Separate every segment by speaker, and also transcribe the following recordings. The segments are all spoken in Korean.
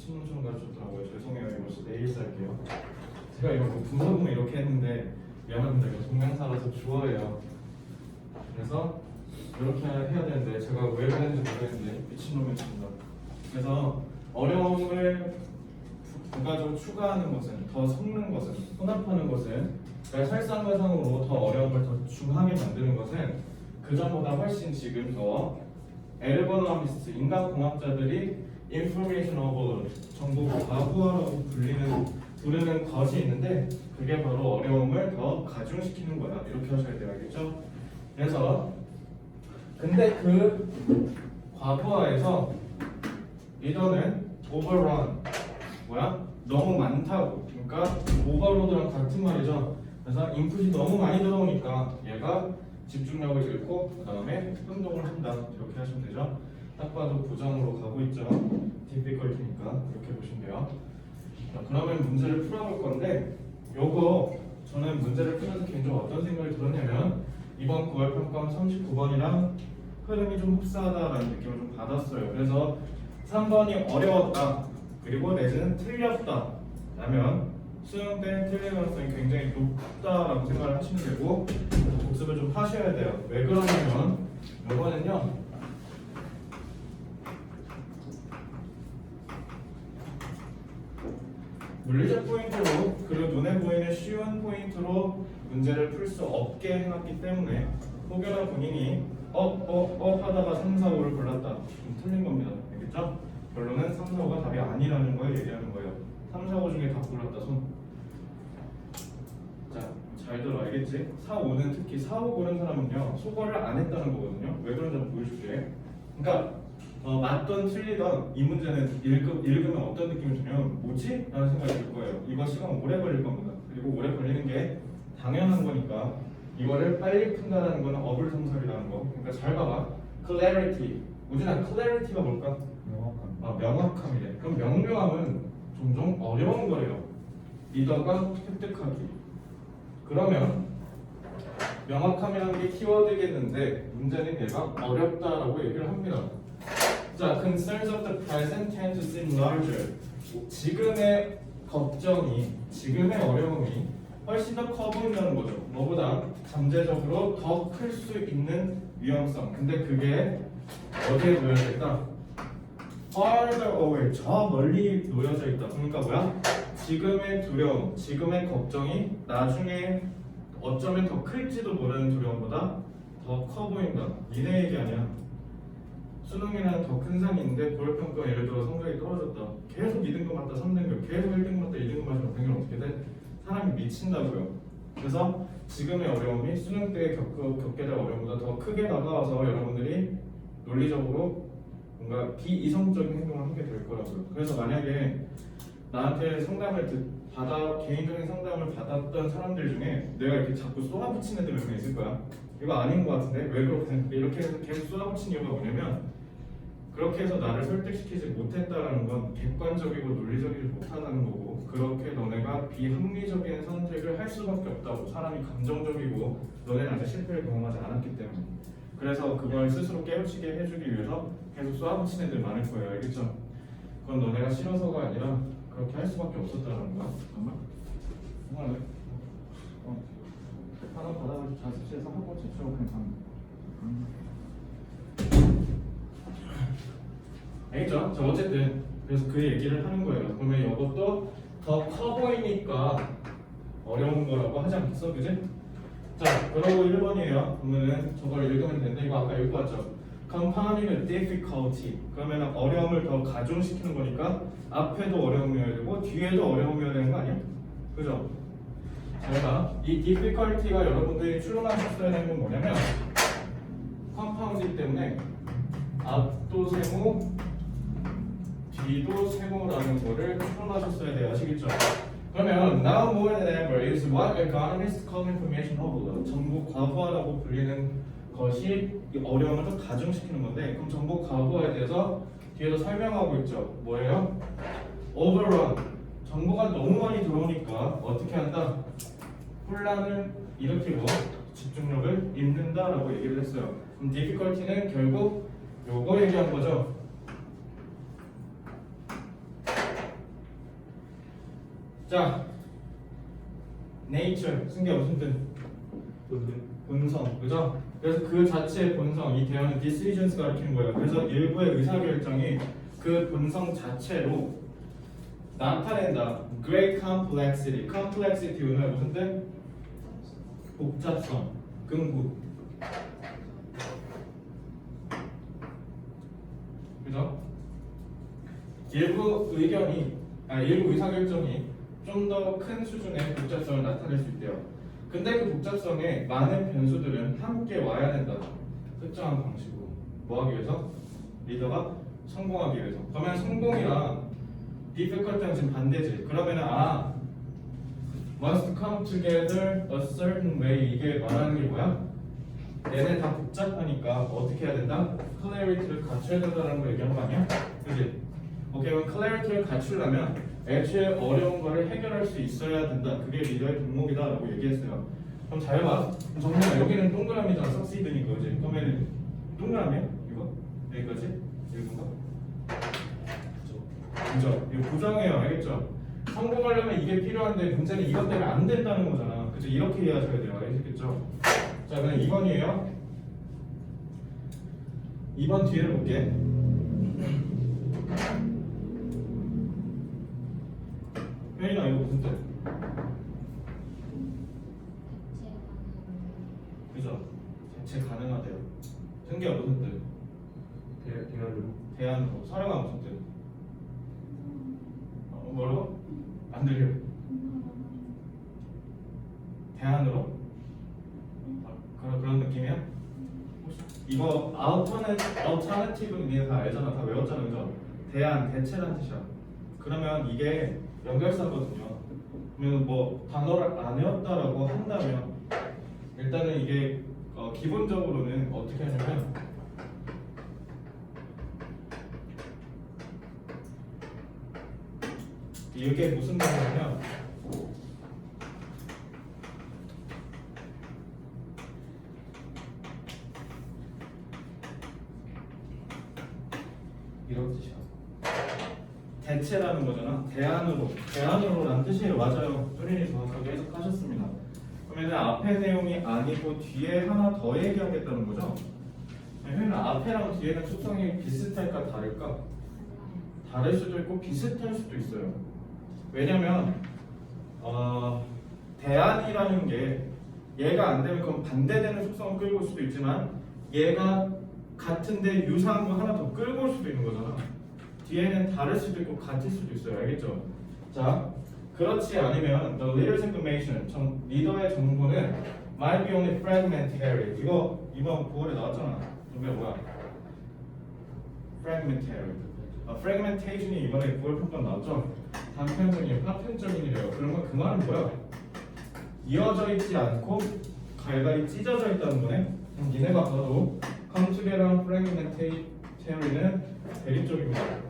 Speaker 1: 신문처럼 가르쳤더라고요. 죄송해요. 이거 내일 쓸게요. 제가 이거 분사구문 이렇게 했는데 미안합니다. 이거 동명사라서 주어예요. 그래서 이렇게 해야 되는데 제가 왜 그랬는지 모르겠는데 미친놈이었습니다. 그래서 어려움을 부가적으로 추가하는 것은, 더 섞는 것은, 혼합하는 것은, 그러니까 설상가상으로 더 어려움을 더 중하게 만드는 것은 그 전보다 훨씬 지금 더 에르고노미스트, 인간공학자들이 information overload, 정보 과부하라고 부르는 것이 있는데 그게 바로 어려움을 더 가중시키는 거다. 이렇게 하셔야 돼요. 알겠죠? 그래서 근데 그 과부하에서 리더는 overrun, 뭐야? 너무 많다고. 그러니까 오버로드랑 같은 말이죠. 그래서 인풋이 너무 많이 들어오니까 얘가 집중력을 잃고 그 다음에 혼동을 한다. 이렇게 하시면 되죠. 딱 봐도 부정으로 가고 있죠. difficulty니까 이렇게 보시면 돼요. 자, 그러면 문제를 풀어볼 건데 요거 저는 문제를 풀면서 개인적으로 어떤 생각이 들었냐면 이번 9월 평가원 39번이랑 흐름이 좀 흡사하다라는 느낌을 좀 받았어요. 그래서 3번이 어려웠다 그리고 내지는 틀렸다 라면 수능 때 틀릴 가능성이 굉장히 높다라고 생각을 하시면 되고 복습을 좀 하셔야 돼요. 왜 그러냐면 이거는요 물리적 포인트로 그리고 눈에 보이는 쉬운 포인트로 문제를 풀 수 없게 해놨기 때문에 혹여나 본인이 하다가 3, 4, 5를 골랐다 좀 틀린 겁니다. 알겠죠? 결론은 3, 4, 5가 답이 아니라는 걸 얘기하는 거예요. 3, 4, 5 중에 답 골랐다 손. 자, 잘 들어 알겠지? 4, 5는 특히 4, 5 고른 사람은요 소거를 안 했다는 거거든요. 왜 그런지 한번 보여줄게. 그러니까 맞던 틀리던 이 문제는 읽으면 어떤 느낌이 드냐면 뭐지? 라는 생각이 들 거예요. 이거 시간 오래 걸릴 겁니다. 그리고 오래 걸리는 게 당연한 거니까 이거를 빨리 푼다는 거는 어불성설이라는 거. 그러니까 잘 봐봐. clarity. 우진아 clarity가 뭘까?
Speaker 2: 명확한.
Speaker 1: 명확함이래. 그럼 명료함은 종종 어려운 거래요. 리더가 획득하기. 그러면 명확함이라는 게 키워드겠는데 문제는 얘가 어렵다라고 얘기를 합니다. 자, concerns of the present tend to seem larger. 지금의 걱정이, 지금의 어려움이 훨씬 더 커 보인다는 거죠. 뭐보다 잠재적으로 더 클 수 있는 위험성. 근데 그게 어디에 놓여져 있다? farther away, 저 멀리 놓여져 있다. 그러니까 뭐야? 지금의 두려움, 지금의 걱정이 나중에 어쩌면 더 클지도 모르는 두려움보다 더 커 보인다. 니네 얘기 아니야. 수능이라는 더 큰 상이 있는데 고려평가 예를 들어 성적이 떨어졌다. 계속 2등급 맞다 3등급, 계속 1등급 맞다 2등급 맞으면 당연히 어떻게 돼? 사람이 미친다고요. 그래서 지금의 어려움이 수능 때 겪게 될 어려움보다 더 크게 다가와서 여러분들이 논리적으로 뭔가 비이성적인 행동을 하게 될 거라고요. 그래서 만약에 나한테 상담을 개인적인 상담을 받았던 사람들 중에 내가 이렇게 자꾸 쏘아붙이는 애들 몇 명 있을 거야. 이거 아닌 것 같은데 왜 그렇게 생각해? 이렇게 해서 계속 쏘아붙인 이유가 뭐냐면 그렇게 해서 나를 설득시키지 못했다라는 건 객관적이고 논리적이지 못하다는 거고 그렇게 너네가 비합리적인 선택을 할 수밖에 없다고. 사람이 감정적이고 너네는 아직 실패를 경험하지 않았기 때문에. 그래서 그걸 스스로 깨우치게 해주기 위해서 계속 쏘아붙인 애들 많을 거예요. 알겠죠? 그건 너네가 싫어서가 아니라 그렇게 할 수밖에 없었다는 거야. 정말? 정말 하나 받아가지고 자습실에서 하고 제출하고 그냥 가는 알겠죠? 자 어쨌든 그래서 그 얘기를 하는 거예요. 그러면 이것도 더 커 보이니까 어려운 거라고 하지 않겠어? 그지? 자 그러고 1번이에요. 그러면은 저걸 읽으면 되는데 이거 아까 읽고 왔죠? compounding difficulty 그러면 어려움을 더 가중시키는 거니까 앞에도 어려움이어야 되고 뒤에도 어려움이어야 되는 거 아니야? 그죠? 자, 이 difficulty가 여러분들이 추론하셨어야 되는 건 뭐냐면 compound이기 때문에 앞도 세모 뒤도 세모라는 거를 추론하셨어야 돼요. 아시겠죠? 그러면 now more than ever is what economists call information overload. 정보 과부하라고 불리는 것이 이 어려움을 더 가중시키는 건데 그럼 정보 과부하에 대해서 뒤에서 설명하고 있죠. 뭐예요? overrun. 정보가 너무 많이 들어오니까 어떻게 한다? 혼란을 일으키고 집중력을 잃는다라고 얘기를 했어요. 그럼 difficulty는 결국 요거 얘기한 거죠. 자, nature 쓴 게 무슨 뜻? 본성, 그죠? 그래서 그 자체의 본성, 이 대화는 decisions 가리키는 거예요. 그래서 일부의 의사결정이 그 본성 자체로 나타낸다. great complexity, complexity는 무슨 뜻? 복잡성, 근구. 그죠? 일부 의사결정이 좀 더 큰 수준의 복잡성을 나타낼 수 있대요. 근데 그 복잡성에 많은 변수들은 함께 와야 된다. 특정한 방식으로. 뭐 하기 위해서? 리더가 성공하기 위해서. 그러면 성공이랑 difficult는 지금 반대지. 그러면은 must come together a certain way 이게 말하는 게 뭐야? 얘네 다 복잡하니까 어떻게 해야 된다? clarity를 갖춰야 된다는 걸 얘기하는 거 아니야? 그지? 오케이, 그럼 clarity를 갖추려면 애초에 어려운 거를 해결할 수 있어야 된다. 그게 리더의 덕목이다 라고 얘기했어요. 그럼 잘 봐. 정말 여기는 동그라미잖아. succeed니까. 그지? 그러면 동그라미야? 이거? 여기까지? 이건가? 그죠? 이거 부정해요. 알겠죠? 성공하려면 이게 필요한데 문제는 이것 때문에 안 된다는 거잖아. 그죠? 이렇게 이해하셔야 돼요. 알겠죠? 자, 그럼 2번이에요. 2번 뒤를 볼게. 혜인아, 이거 무슨 뜻? 그죠? 대체 가능하대요. 승기야, 무슨 뜻? 대안으로. 사령아, 무슨 뜻? 뭐라고? 안 들려. 대안으로? 그런 느낌이야? 이거 alternative 니네 다 알잖아. 다 외웠잖아. 그죠? 대안, 대체란 뜻이야. 그러면 이게 연결사거든요. 그러면 뭐 단어를 안 외웠다라고 한다면 일단은 이게 기본적으로는 어떻게 하냐면 이게 무슨 말이냐면 이런 뜻이야. 대체라는 거잖아. 대안으로라는 뜻이에요. 맞아요. 소린이 정확하게 해석하셨습니다. 그러면 앞에 내용이 아니고 뒤에 하나 더 얘기하겠다는 거죠? 그러면 앞에랑 뒤에는 속성이 비슷할까 다를까? 다를 수도 있고 비슷할 수도 있어요. 왜냐면 대안이라는 게 얘가 안 되면 그건 반대되는 속성을 끌고 올 수도 있지만 얘가 같은데 유사한 거 하나 더 끌고 올 수도 있는 거잖아. 뒤에는 다를 수도 있고 같을 수도 있어요. 알겠죠? 자, 그렇지 않으면 the leader's information, 리더의 정보는 might be only fragmentary. 이거 이번 9월에 나왔잖아. 이게 뭐야? fragmentary. fragmentation이 이번에 9월 평가 나왔죠? 단편적인 파편적인이래요. 그러면 그 말은 뭐야? 이어져 있지 않고 갈갈이 찢어져 있다는 거네. 니네가 봐도 come together fragmentary는 대립적입니다.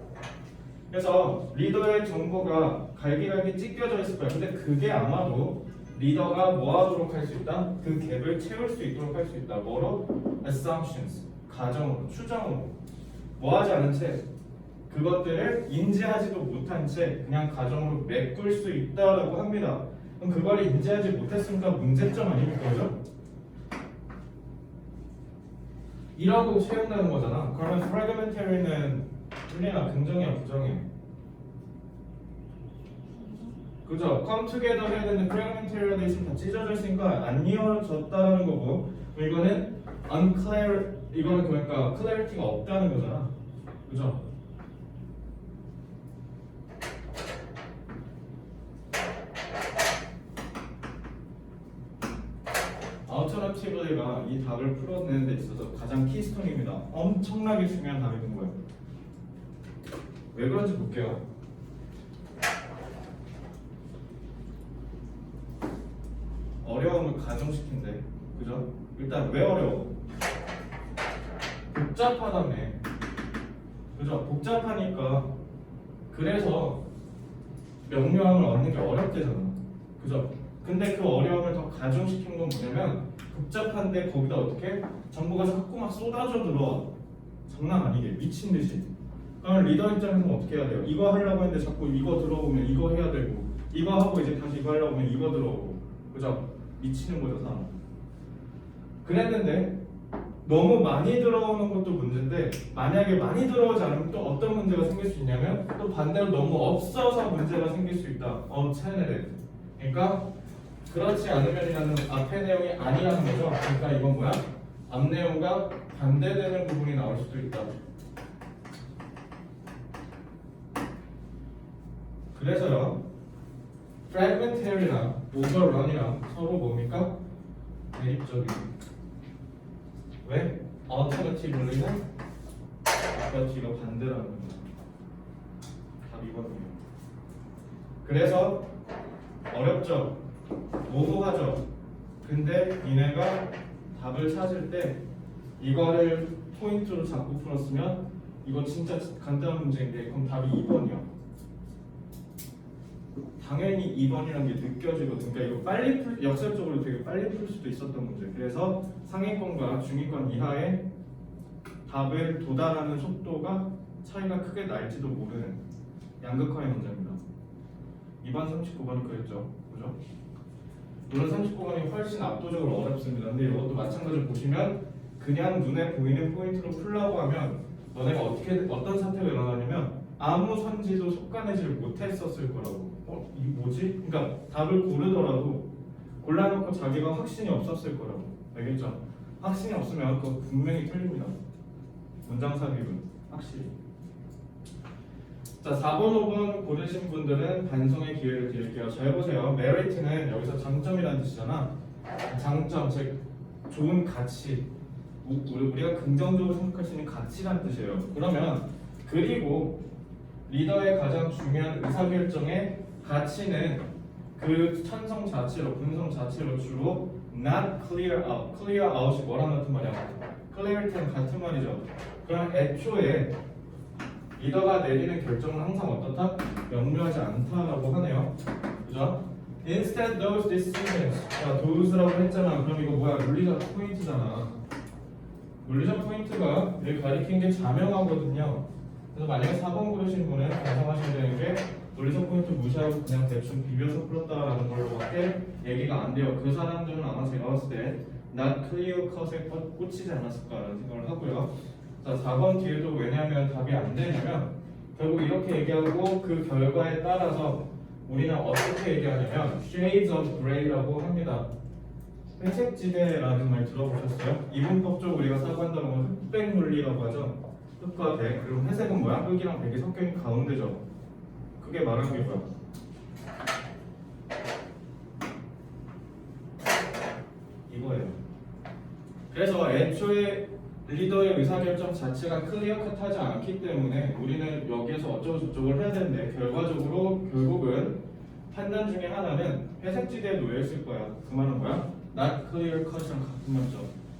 Speaker 1: 그래서 리더의 정보가 갈기갈기 찢겨져 있을 거야. 근데 그게 아마도 리더가 뭐 하도록 할 수 있다? 그 갭을 채울 수 있도록 할 수 있다. 뭐로? assumptions, 가정으로, 추정으로. 뭐 하지 않은 채 그것들을 인지하지도 못한 채 그냥 가정으로 메꿀 수 있다라고 합니다. 그럼 그걸 인지하지 못했으니까 문제점 아닙니까? 그죠? 이라고 채운다는 거잖아. 그러면 fragmentary는 틀리나 긍정이야 부정이야? 그죠? come together 해야 되는데 fragmentary 돼 있으면 다 찢어져 있으니까 안 이어졌다는 거고 이거는 unclear 이거는 그러니까 clarity가 없다는 거잖아. 그죠? alternative가 이 답을 풀어내는 데 있어서 가장 키스톤입니다. 엄청나게 중요한 답이 된 거예요. 왜 그런지 볼게요. 어려움을 가정시킨대. 그죠? 일단 왜 어려워? 복잡하다며. 그죠? 복잡하니까 그래서 명료함을 얻는 게 어렵대잖아. 그죠? 근데 그 어려움을 더 가중시킨 건 뭐냐면 복잡한데 거기다 어떻게 정보가 자꾸 막 쏟아져 들어와. 장난 아니게 미친 듯이. 그러면 리더 입장에서는 어떻게 해야 돼요? 이거 하려고 했는데 자꾸 이거 들어오면 이거 해야 되고 이거 하고 이제 다시 이거 하려고 하면 이거 들어오고, 그죠? 미치는 거죠 사람. 그랬는데 너무 많이 들어오는 것도 문제인데, 만약에 많이 들어오지 않으면 또 어떤 문제가 생길 수 있냐면, 또 반대로 너무 없어서 문제가 생길 수 있다. 체네레. 그러니까 그렇지 않으면이라는 앞의 내용이 아니라는 거죠. 그러니까 이건 뭐야? 앞 내용과 반대되는 부분이 나올 수도 있다. 그래서요, fragmentary나 overrun이랑 서로 뭡니까? 대립적이에요. 왜? alternatively는 아까 뒤가 반대라는 겁니다. 답 2번이에요. 그래서 어렵죠? 모호하죠? 근데 니네가 답을 찾을 때 이거를 포인트로 잡고 풀었으면 이거 진짜 간단한 문제인데, 그럼 답이 2번이야. 당연히 2번이라는 게 느껴지거든. 그러니까 이거 빨리 역설적으로 되게 빨리 풀 수도 있었던 문제. 그래서 상위권과 중위권 이하의 답을 도달하는 속도가 차이가 크게 날지도 모르는 양극화의 문제입니다. 2번 39번이 그랬죠. 그죠? 물론 39번이 훨씬 압도적으로 어렵습니다. 근데 이것도 마찬가지로 보시면 그냥 눈에 보이는 포인트로 풀라고 하면 너네가 어떤 사태가 일어나냐면 아무 선지도 속가내질 못했었을 거라고. 이게 뭐지? 그러니까 답을 고르더라도 골라놓고 자기가 확신이 없었을 거라고. 알겠죠? 확신이 없으면 그거 분명히 틀립니다. 문장 삽입은 확실히. 자, 4번, 5번 고르신 분들은 반성의 기회를 드릴게요. 잘 보세요. 메리트는 여기서 장점이라는 뜻이잖아. 장점, 즉 좋은 가치, 우리가 긍정적으로 생각할 수 있는 가치라는 뜻이에요. 그러면 그리고 리더의 가장 중요한 의사결정의 가치는 그 천성 자체로, 분성 자체로 주로 not clear out. clear out이 뭐랑 같은 말이야? clear ten 같은 말이죠. 그럼 애초에 리더가 내리는 결정은 항상 어떻다? 명료하지 않다라고 하네요. 그죠? Instead those decisions. 자, those라고 했잖아. 그럼 이거 뭐야? 논리적 포인트잖아. 논리적 포인트가 여기 가리킨 게 자명하거든요. 그래서 만약에 4번 고르신 분은 반성하셔야 되는 게 논리적 포인트 무시하고 그냥 대충 비벼서 풀었다라는 걸로밖에 얘기가 안 돼요. 그 사람들은 아마 제가 봤을 때 not clear cut에 꽂히지 않았을까라는 생각을 하고요. 자, 4번 뒤에도 왜냐하면 답이 안 되냐면 결국 이렇게 얘기하고 그 결과에 따라서 우리는 어떻게 얘기하냐면 shades of gray라고 합니다. 회색지대라는 말 들어보셨어요? 이분법적으로 우리가 사고한다는 건 흑백 논리라고 하죠. 흑과 백. 그리고 회색은 뭐야? 흑이랑 백이 섞여 있는 가운데죠. 그게 말하는 게 뭐야? 이거예요. 그래서 애초에 리더의 의사결정 자체가 클리어컷하지 않기 때문에 우리는 여기에서 어쩌고 저쩌고 해야 되는데 결과적으로 결국은 판단 중에 하나는 회색지대에 놓여 있을 거야. 그 말은 뭐야? not clear cut이랑 같은 말이죠.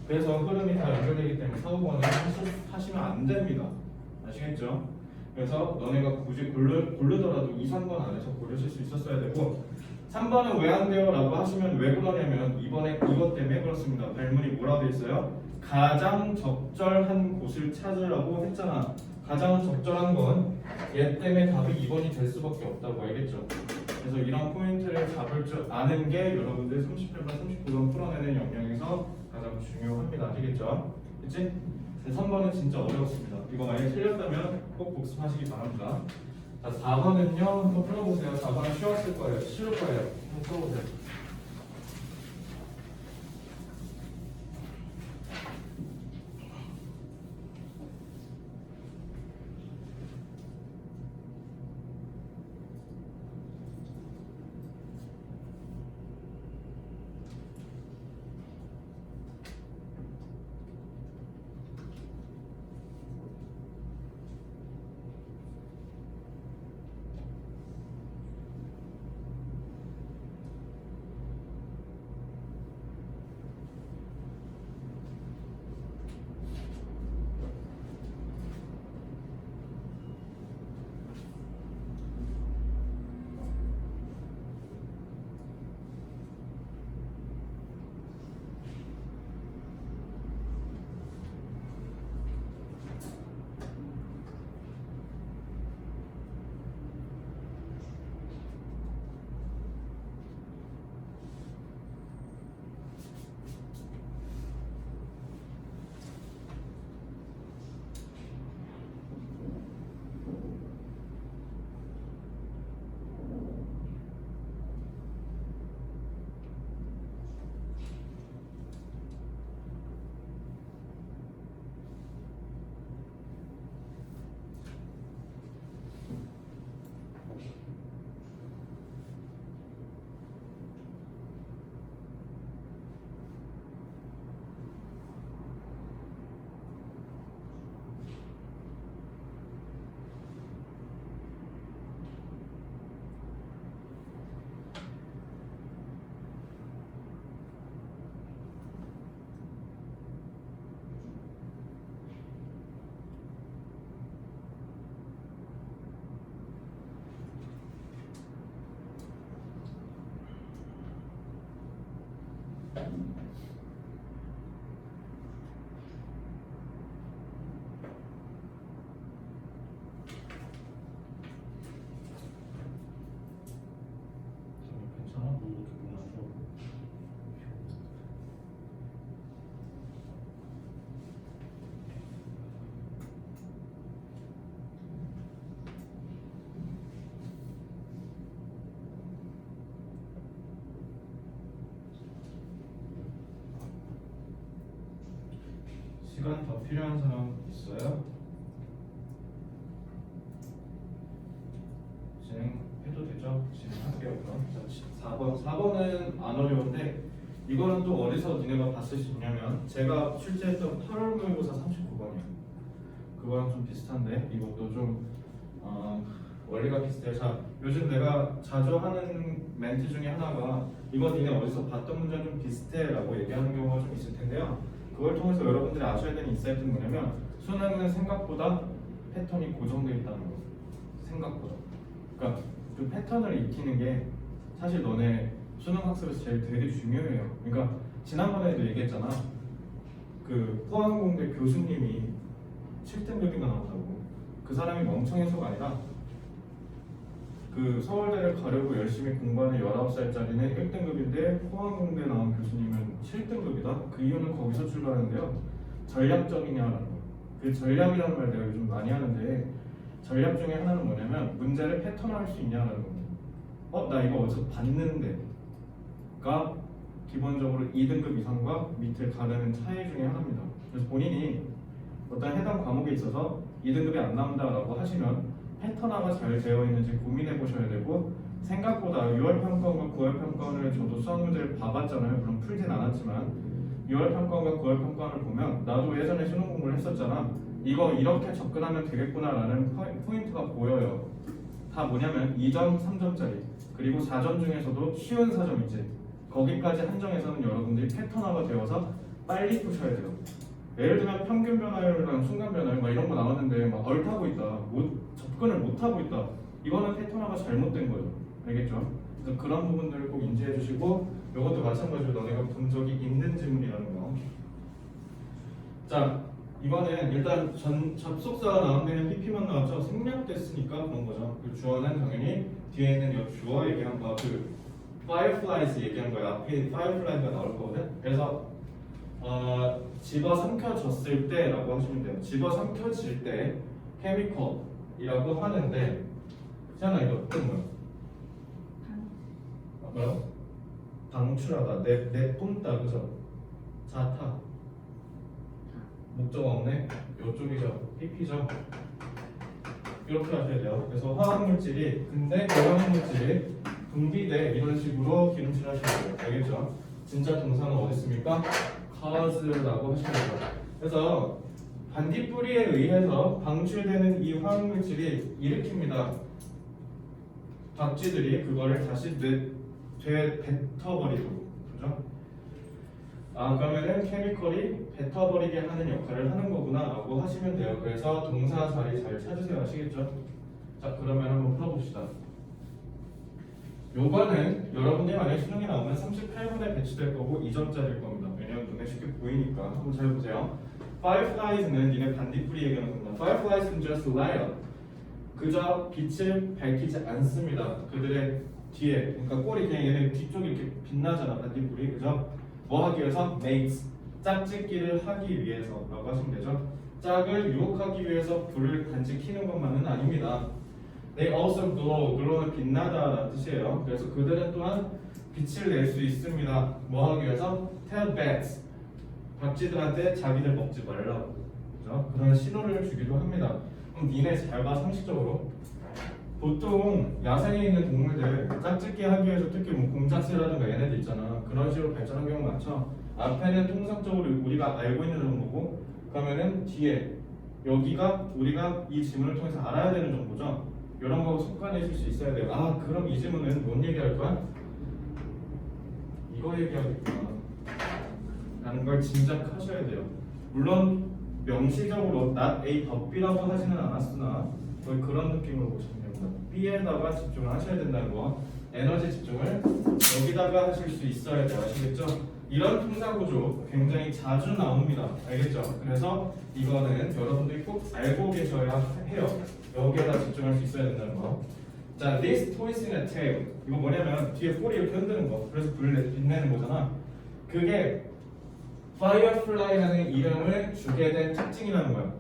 Speaker 1: 그래서 흐름이 다 연결되기 때문에 사고번은 하시면 안 됩니다. 아시겠죠? 그래서 너네가 굳이 고르더라도 2, 3번 안에서 고르실 수 있었어야 되고 3번은 왜 안 돼요? 라고 하시면 왜 그러냐면 이번에 이것 때문에 그렇습니다. 발문이 뭐라고 돼 있어요? 가장 적절한 곳을 찾으라고 했잖아. 가장 적절한 건 얘 때문에 답이 2번이 될 수밖에 없다고 알겠죠? 그래서 이런 포인트를 잡을 줄 아는 게 여러분들 38번, 39번 풀어내는 영역에서 가장 중요합니다. 아시겠죠? 그치? 3번은 진짜 어려웠습니다. 이거 만약에 틀렸다면 꼭 복습하시기 바랍니다. 자, 4번은요. 한번 풀어보세요. 4번은 쉬웠을 거예요. 쉬울 거예요. 한번 풀어보세요. 괜찮아? 뭐 이렇게 보면 안 좋아. 시간 더 필요한 사람 있어요? 진행해도 되죠? 진행할게요. 그럼 자, 4번은 안 어려운데 이거는 또 어디서 니네가 봤을 수 있냐면 제가 출제했던 8월 모의고사 39번이에요. 그거랑 좀 비슷한데 이것도 좀 원리가 비슷해요. 자, 요즘 내가 자주 하는 멘트 중에 하나가 이거 니네 어디서 봤던 문제랑 좀 비슷해 라고 얘기하는 경우가 좀 있을 텐데요. 그걸 통해서 여러분들이 아셔야 되는 인사이트는 뭐냐면 수능은 생각보다 패턴이 고정되어 있다는 거. 생각보다. 그러니까 그 패턴을 익히는 게 사실 너네 수능 학습에서 제일 되게 중요해요. 그러니까 지난번에도 얘기했잖아. 그 포항공대 교수님이 7등급인가 나왔다고. 그 사람이 멍청해서가 아니라 그 서울대를 가려고 열심히 공부하는 19살짜리는 1등급인데 포항공대 나온 교수님은 7등급이다? 그 이유는 거기서 출발하는데요. 전략적이냐라는 거. 그 전략이라는 말 내가 요즘 많이 하는데 전략 중에 하나는 뭐냐면 문제를 패턴화할 수 있냐라는 겁니다. 나 이거 어디서 봤는데 가 기본적으로 2등급 이상과 밑을 가르는 차이 중에 하나입니다. 그래서 본인이 어떤 해당 과목에 있어서 2등급이 안 나온다라고 하시면 패턴화가 잘 되어 있는지 고민해 보셔야 되고 생각보다 6월 평가원과 9월 평가원을 저도 수학 문제를 봐봤잖아요. 물론 풀진 않았지만 6월 평가원과 9월 평가원을 보면 나도 예전에 수능 공부를 했었잖아. 이거 이렇게 접근하면 되겠구나라는 포인트가 보여요. 다 뭐냐면 2점, 3점짜리 그리고 4점 중에서도 쉬운 4점 있지. 거기까지 한정해서는 여러분들이 패턴화가 되어서 빨리 푸셔야 돼요. 예를 들면 평균 변화율이랑 순간 변화율 막 이런 거 나왔는데 막 얼타고 있다, 접근을 못 하고 있다. 이거는 패턴화가 잘못된 거예요. 알겠죠? 그래서 그런 부분들을 꼭 인지해 주시고 이것도 마찬가지로 너네가 본 적이 있는 지문이라는 거. 자, 이번엔 일단 접속사가 나온 데는 PP만 나왔죠. 생략됐으니까 그런 거죠. 그 주어는 당연히 뒤에 있는 이 주어 얘기한 거, 그 fireflies 얘기한 거야. 앞에 firefly가 나올 거거든. 그래서 집어 삼켜졌을 때라고 하시면 돼요. 집어 삼켜질 때 chemical이라고 하는데, 시아나 이거 어떤 거야? 뭐라고? 방출하다, 내뿜다, 그죠? 자타. 목적 없네. 이쪽이죠. PP죠. 이렇게 하셔야 돼요. 그래서 화학물질이, 근데 그 화학물질이 분비돼 이런 식으로 기름칠 하셔야 돼요. 알겠죠? 진짜 동사는 어디 있습니까? cause라고 하시면 돼요. 그래서 반딧불이에 의해서 방출되는 이 화학물질이 일으킵니다. 박쥐들이 그거를 다시 뱉어버리도록. 그죠? 그러면은 케미컬이 뱉어버리게 하는 역할을 하는 거구나 라고 하시면 돼요. 그래서 동사 자리 잘 찾으세요. 아시겠죠? 자, 그러면 한번 풀어봅시다. 요거는 여러분들이 만약에 수능이 나오면 38분에 배치될 거고 2점짜리일 겁니다. 왜냐면 눈에 쉽게 보이니까. 한번 잘 보세요. Fireflies는 니네 반딧불이 얘기하는 겁니다. Fireflies는 just light up. 그저 빛을 밝히지 않습니다. 그들의 뒤에, 그러니까 꼬리 그냥 얘네 뒤쪽이 이렇게 빛나잖아, 반딧불이. 그죠? 뭐 하기 위해서? mates. 짝짓기를 하기 위해서라고 하시면 되죠. 짝을 유혹하기 위해서 불을 단지 켜는 것만은 아닙니다. They also glow. glow는 빛나다라는 뜻이에요. 그래서 그들은 또한 빛을 낼 수 있습니다. 뭐 하기 위해서? tell bats. 박쥐들한테 자기들 먹지 말라고. 그죠? 그런 신호를 주기도 합니다. 그럼 니네 잘 봐, 상식적으로. 보통 야생에 있는 동물들 짝짓기 하기 위해서 특히 뭐 공작새라든가 얘네들 있잖아. 그런 식으로 발전한 경우 많죠. 앞에는 통상적으로 우리가 알고 있는 정보고, 그러면은 뒤에 여기가 우리가 이 지문을 통해서 알아야 되는 정보죠. 이런 거 습관해줄 수 있어야 돼요. 그럼 이 지문은 뭔 얘기할 거야? 이거 얘기하겠구나 라는 걸 짐작하셔야 돼요. 물론 명시적으로 not a 법비라고 하지는 않았으나 거의 그런 느낌으로 보시면 됩니다. B에다가 집중을 하셔야 된다는 거. 에너지 집중을 여기다가 하실 수 있어야 돼요. 아시겠죠? 이런 통사구조 굉장히 자주 나옵니다. 알겠죠? 그래서 이거는 여러분들이 꼭 알고 계셔야 해요. 여기에다 집중할 수 있어야 된다는 거. 자, this toys in a tail. 이거 뭐냐면 뒤에 꼬리 이렇게 흔드는 거. 그래서 불을 빛내는 거잖아. 그게 firefly라는 이름을 주게 된 특징이라는 거야.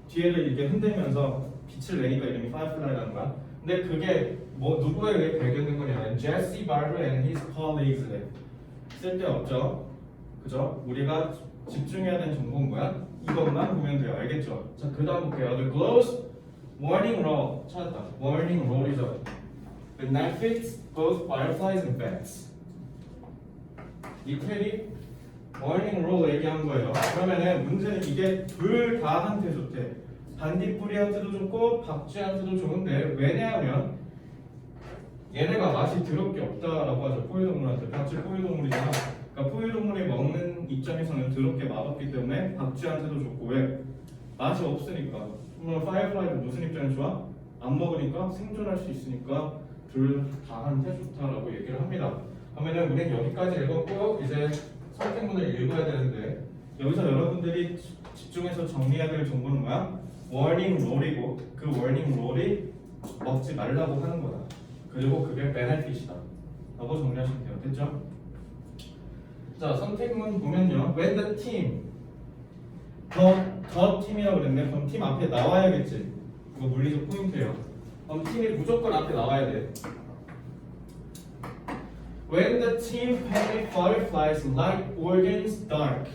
Speaker 1: 뒤에를 이렇게 흔들면서 빛을 내니까 이름이 firefly라는 거야. 근데 그게 뭐 누구에 의해 발견된 거냐면 제시 바르 and his colleagues래. 쓸데없죠. 그죠? 우리가 집중해야 되는 정보는 뭐야? 이것만 보면 돼요. 알겠죠? 자, 그 다음 볼게요. The glow's warning roll. 찾았다. warning roll이죠. benefits both fireflies and bats. 이 텔이 warning roll 얘기한 거예요. 그러면은 문제는 이게 둘 다 한테 좋대. 반딧불이한테도 좋고 박쥐한테도 좋은데 왜냐하면 얘네가 맛이 더럽게 없다라고 하죠. 포유동물한테. 박쥐 포유동물이잖아. 그러니까 포유동물이 먹는 입장에서는 더럽게 맛없기 때문에 박쥐한테도 좋고 왜? 맛이 없으니까. 그러면 파이어플라이도 무슨 입장이 좋아? 안 먹으니까 생존할 수 있으니까 둘 다한테 좋다라고 얘기를 합니다. 그러면은 우리는 여기까지 읽었고 이제 선택문을 읽어야 되는데 여기서 여러분들이 집중해서 정리해야 될 정보는 뭐야? 워닝 롤이고 그 워닝 롤이 먹지 말라고 하는 거다. 그리고 그게 베네핏이다 라고 정리하시면 돼요. 됐죠? 자, 선택문 보면요. When the team 더 팀이라고 그랬네. 그럼 팀 앞에 나와야겠지. 이거 물리적 포인트예요. 그럼 팀이 무조건 앞에 나와야 돼. When the team painted fireflies light organs dark.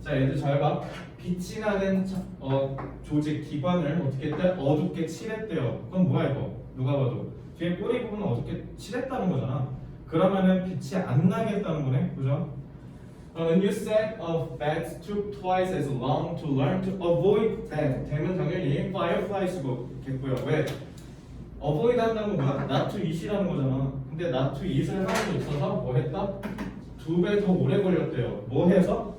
Speaker 1: 자, 얘들 잘 봐. 빛이 나는 조직 기관을 어떻게 했대? 어둡게 칠했대요. 그럼 뭐야 이거? 누가 봐도 뒤에 꼬리 부분은 어둡게 칠했다는 거잖아. 그러면은 빛이 안 나겠다는 거네, 그죠? A new set of bats took twice as long to learn to avoid them. 되면 당연히 fireflies겠고요. 왜? avoid 한다는 건 뭐야? not to eat이라는 거잖아. 근데 not to eat을 하는 데 있어서 뭐 했다? 2배 더 오래 걸렸대요. 뭐 해서?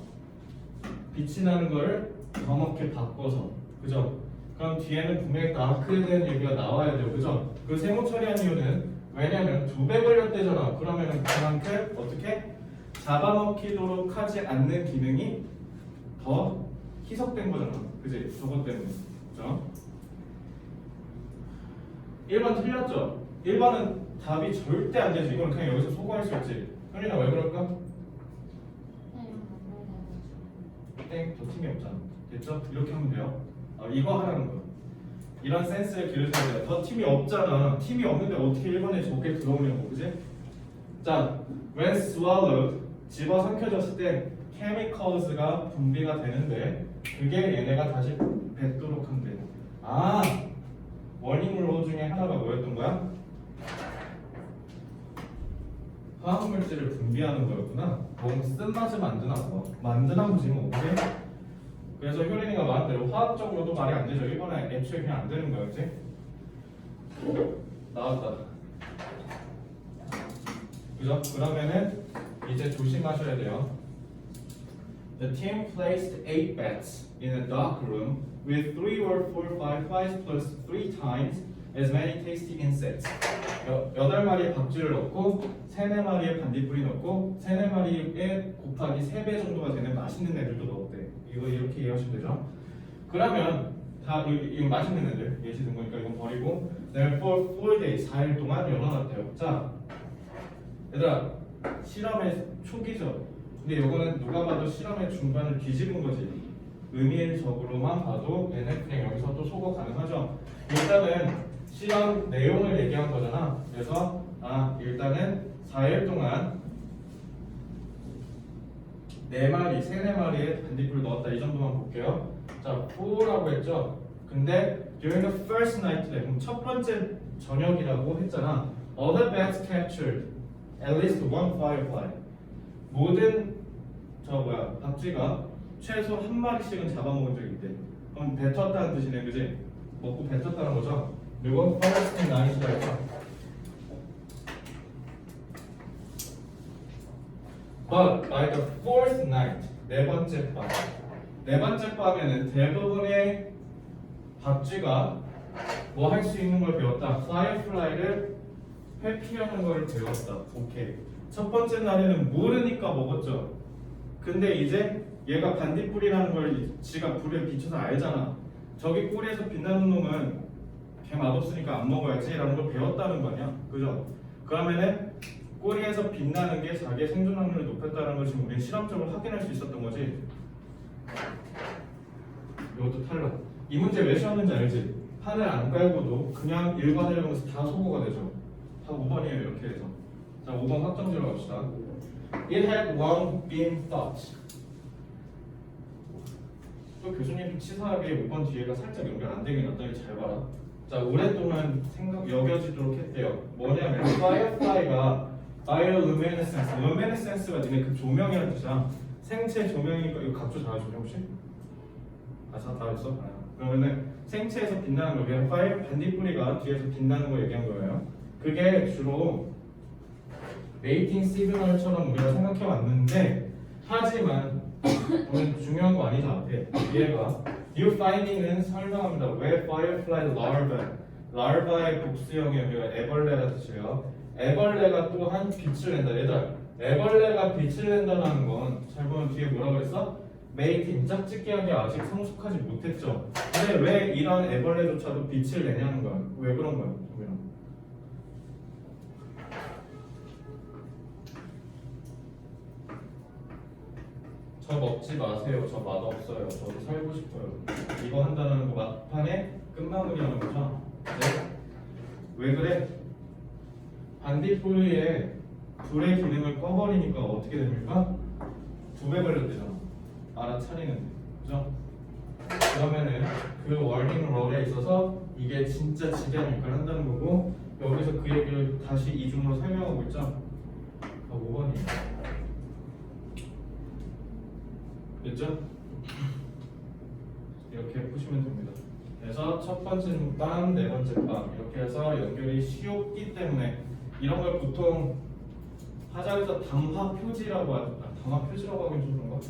Speaker 1: 빛이 나는 걸 검게 바꿔서. 그죠? 그럼 뒤에는 분명히 다크에 대한 얘기가 나와야 돼요. 그죠? 그 세모 처리한 이유는 왜냐면 2배 걸렸대잖아. 그러면은 그만큼 어떻게? 잡아먹히도록 하지 않는 기능이 더 희석된 거잖아. 그지? 저것 때문에. 그죠? 1번 틀렸죠? 1번은 답이 절대 안 되지. 이건 그냥 여기서 소거할 수 있지. 현린아 왜 그럴까? 땡, 저 팀이 없잖아. 됐죠? 이렇게 하면 돼요. 이거 하라는 거야. 이런 센스를 기르셔야 돼요. 더 팀이 없잖아. 팀이 없는데 어떻게 1번에 저게 들어오냐고, 그지? 자, when swallowed, 집어삼켜졌을 때 chemicals가 분비가 되는데 그게 얘네가 다시 뱉도록 한대. 아, 워닝 롤 중에 하나가 뭐였던 거야? 화학물질을 분비하는 거였구나. 뭔 쓴맛을 만드나 봐. 만드나 보지 뭐. 그치? 그래서 효린이가 말한 대로 화학적으로도 말이 안 되죠. 1번에 애초에 그냥 안 되는 거야. 그치? 나왔다. 그죠? 그러면은 이제 조심하셔야 돼요. The team placed 8 bats in a dark room with 3 or 4 fireflies plus 3 times as many tasty insects. 8마리의 박쥐를 넣고 3-4마리의 반딧불이 넣고 3-4마리에 곱하기 3배 정도가 되는 맛있는 애들도 넣었대. 이거 이렇게 이해하시면 되죠? 그러면 다 이거 맛있는 애들 예시 든 거니까 이건 버리고 therefore 4 days 4일 동안 열어놨대요. 자, 얘들아 실험의 초기죠. 근데 이거는 누가 봐도 실험의 중간을 뒤집은 거지. 의미적으로만 봐도 얘는 그냥 여기서 또 소거 가능하죠. 일단은 실험 내용을 얘기한 거잖아. 그래서 일단은 4일 동안 4마리, 3-4마리의 반딧불을 넣었다. 이 정도만 볼게요. 자, 4라고 했죠. 근데 during the first night, 그럼 첫 번째 저녁이라고 했잖아. Other bats captured at least one firefly. 모든 박쥐가 최소 한 마리씩은 잡아먹은 적이 있대. 그럼 뱉었다는 뜻이네, 그지? 먹고 뱉었다는 거죠. 그리고 first night이라 했죠. But by the fourth night, 네 번째 밤. 네 번째 밤에는 대부분의 박쥐가 뭐 할 수 있는 걸 배웠다. firefly를 회피하는 걸 배웠다. 오케이. 첫 번째 날에는 모르니까 먹었죠. 근데 이제 얘가 반딧불이라는 걸 지가 불에 비춰서 알잖아. 저기 꼬리에서 빛나는 놈은 걔 맛없으니까 안 먹어야지 라는 걸 배웠다는 거 아니야. 그죠? 그러면은 꼬리에서 빛나는 게 자기의 생존 확률을 높였다는 걸 지금 우리는 실험적으로 확인할 수 있었던 거지. 이것도 탈락. 이 문제 왜 쉬웠는지 알지? 판을 안 깔고도 그냥 일반이라고 해서 다 소거가 되죠. 다 5번이에요 이렇게 해서. 자 5번 확정지로 갑시다. It had long been thought. 또 교수님 치사하게 5번 뒤에가 살짝 연결 안 되긴 왔더니 잘 봐라. 자 오랫동안 여겨지도록 했대요. 뭐냐면 firefly가 bioluminescence, luminescence가 니네 그 조명이라는 뜻이야. 생체 조명이니까 이거 각조 잘하시죠 혹시? 다 했어? 그러면은 생체에서 빛나는 거, 그냥 파일 반딧불이가 뒤에서 빛나는 거 얘기한 거예요. 그게 주로 메이팅 시그널처럼 우리가 생각해 왔는데, 하지만 오늘 중요한 거 아니죠 앞에 얘가 new finding은 설명합니다. 왜 firefly larva의 복수형이에요. 그러니까 애벌레라 뜻이에요. 애벌레가 또한 빛을 낸다. 얘들 애벌레가 빛을 낸다는 건 잘 보면 뒤에 뭐라 그랬어? 메이팅 짝짓기하기 아직 성숙하지 못했죠. 근데 왜 이런 애벌레조차도 빛을 내냐는 거야. 왜 그런 거야, 정민아? 저 먹지 마세요. 저 맛없어요. 저도 살고 싶어요. 이거 한다는 거 막판에 끝마무리하는 거죠. 네? 왜 그래? 반딧불의 불의 기능을 꺼버리니까 어떻게 됩니까? 2배 걸렸대잖아. 알아차리는데, 그죠? 그러면은 그 워닝 롤에 있어서 이게 진짜 지대한 역할을 한다는 거고, 여기서 그 얘기를 다시 이중으로 설명하고 있죠. 5번이에요. 됐죠? 이렇게 푸시면 됩니다. 그래서 첫 번째 밤, 네 번째 밤 이렇게 해서 연결이 쉬웠기 때문에 이런 걸 보통 하자에서 담화 표지라고 하죠. 담화 표지라고 하긴 좀 그런가?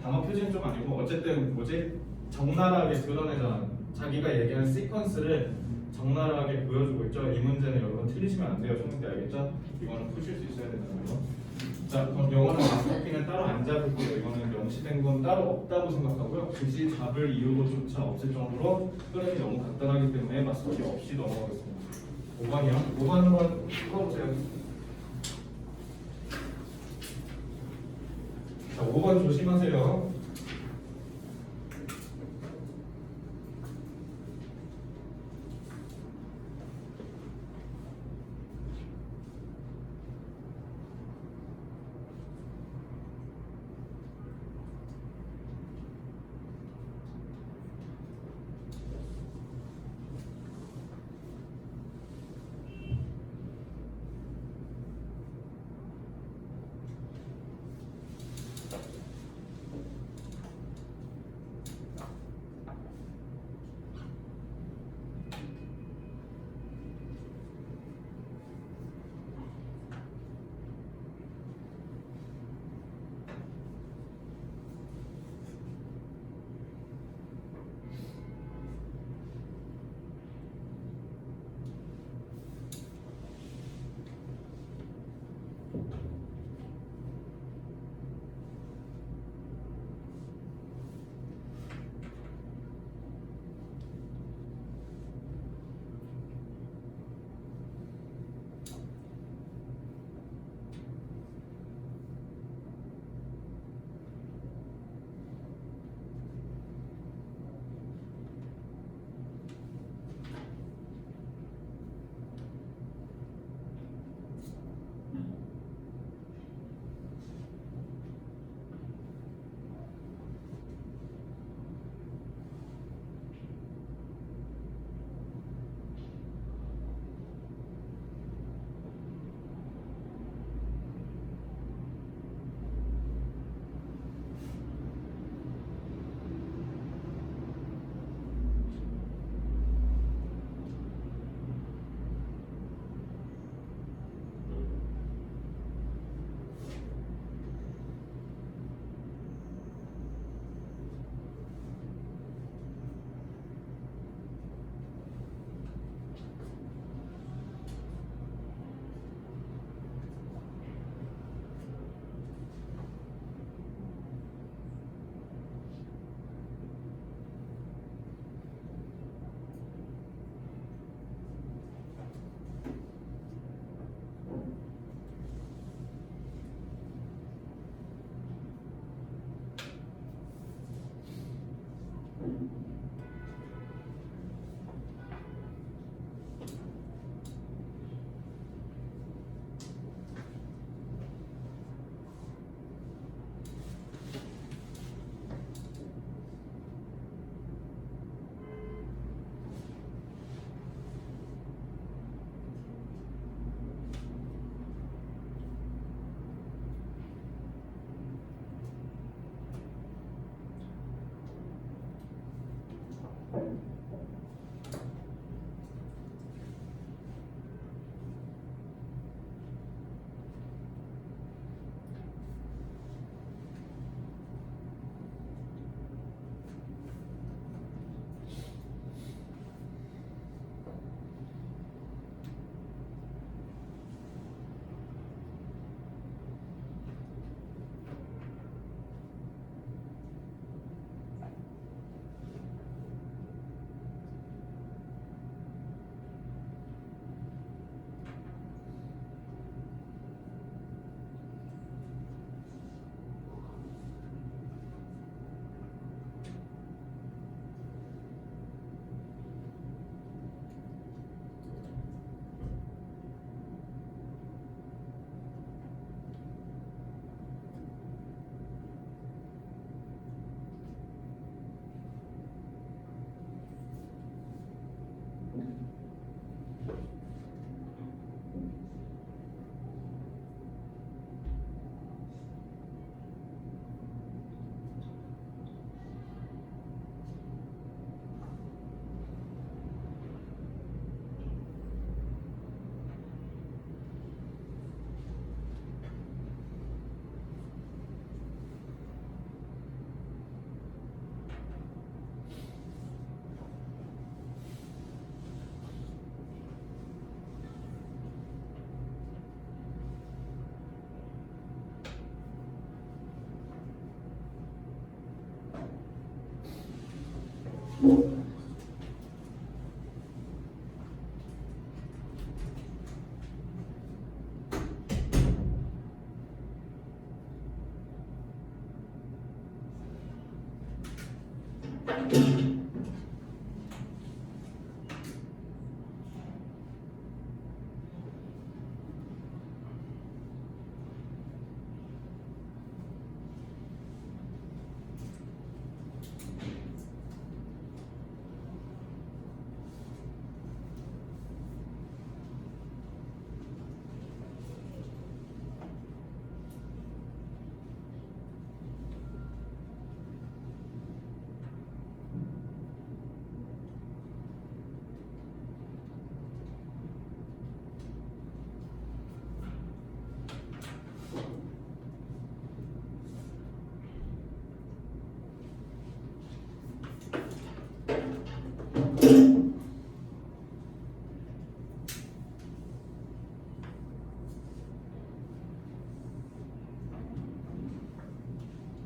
Speaker 1: 담화 표지는 좀 아니고 어쨌든 뭐지? 적나라하게 드러내잖아. 자기가 얘기하는 시퀀스를 적나라하게 보여주고 있죠. 이 문제는 여러분 틀리시면 안 돼요. 총문제 알겠죠? 이거는 푸실 수 있어야 된다는 거. 자, 그럼 영어는 앞바퀴는 따로 안 잡을게요. 이거는 명시된 건 따로 없다고 생각하고요. 굳이 잡을 이유조차 없을 정도로 흐름이 너무 간단하기 때문에 맞서기 없이 넘어가겠습니다. 5번이요. 5번 한번 풀어보세요. 자, 5번 조심하세요.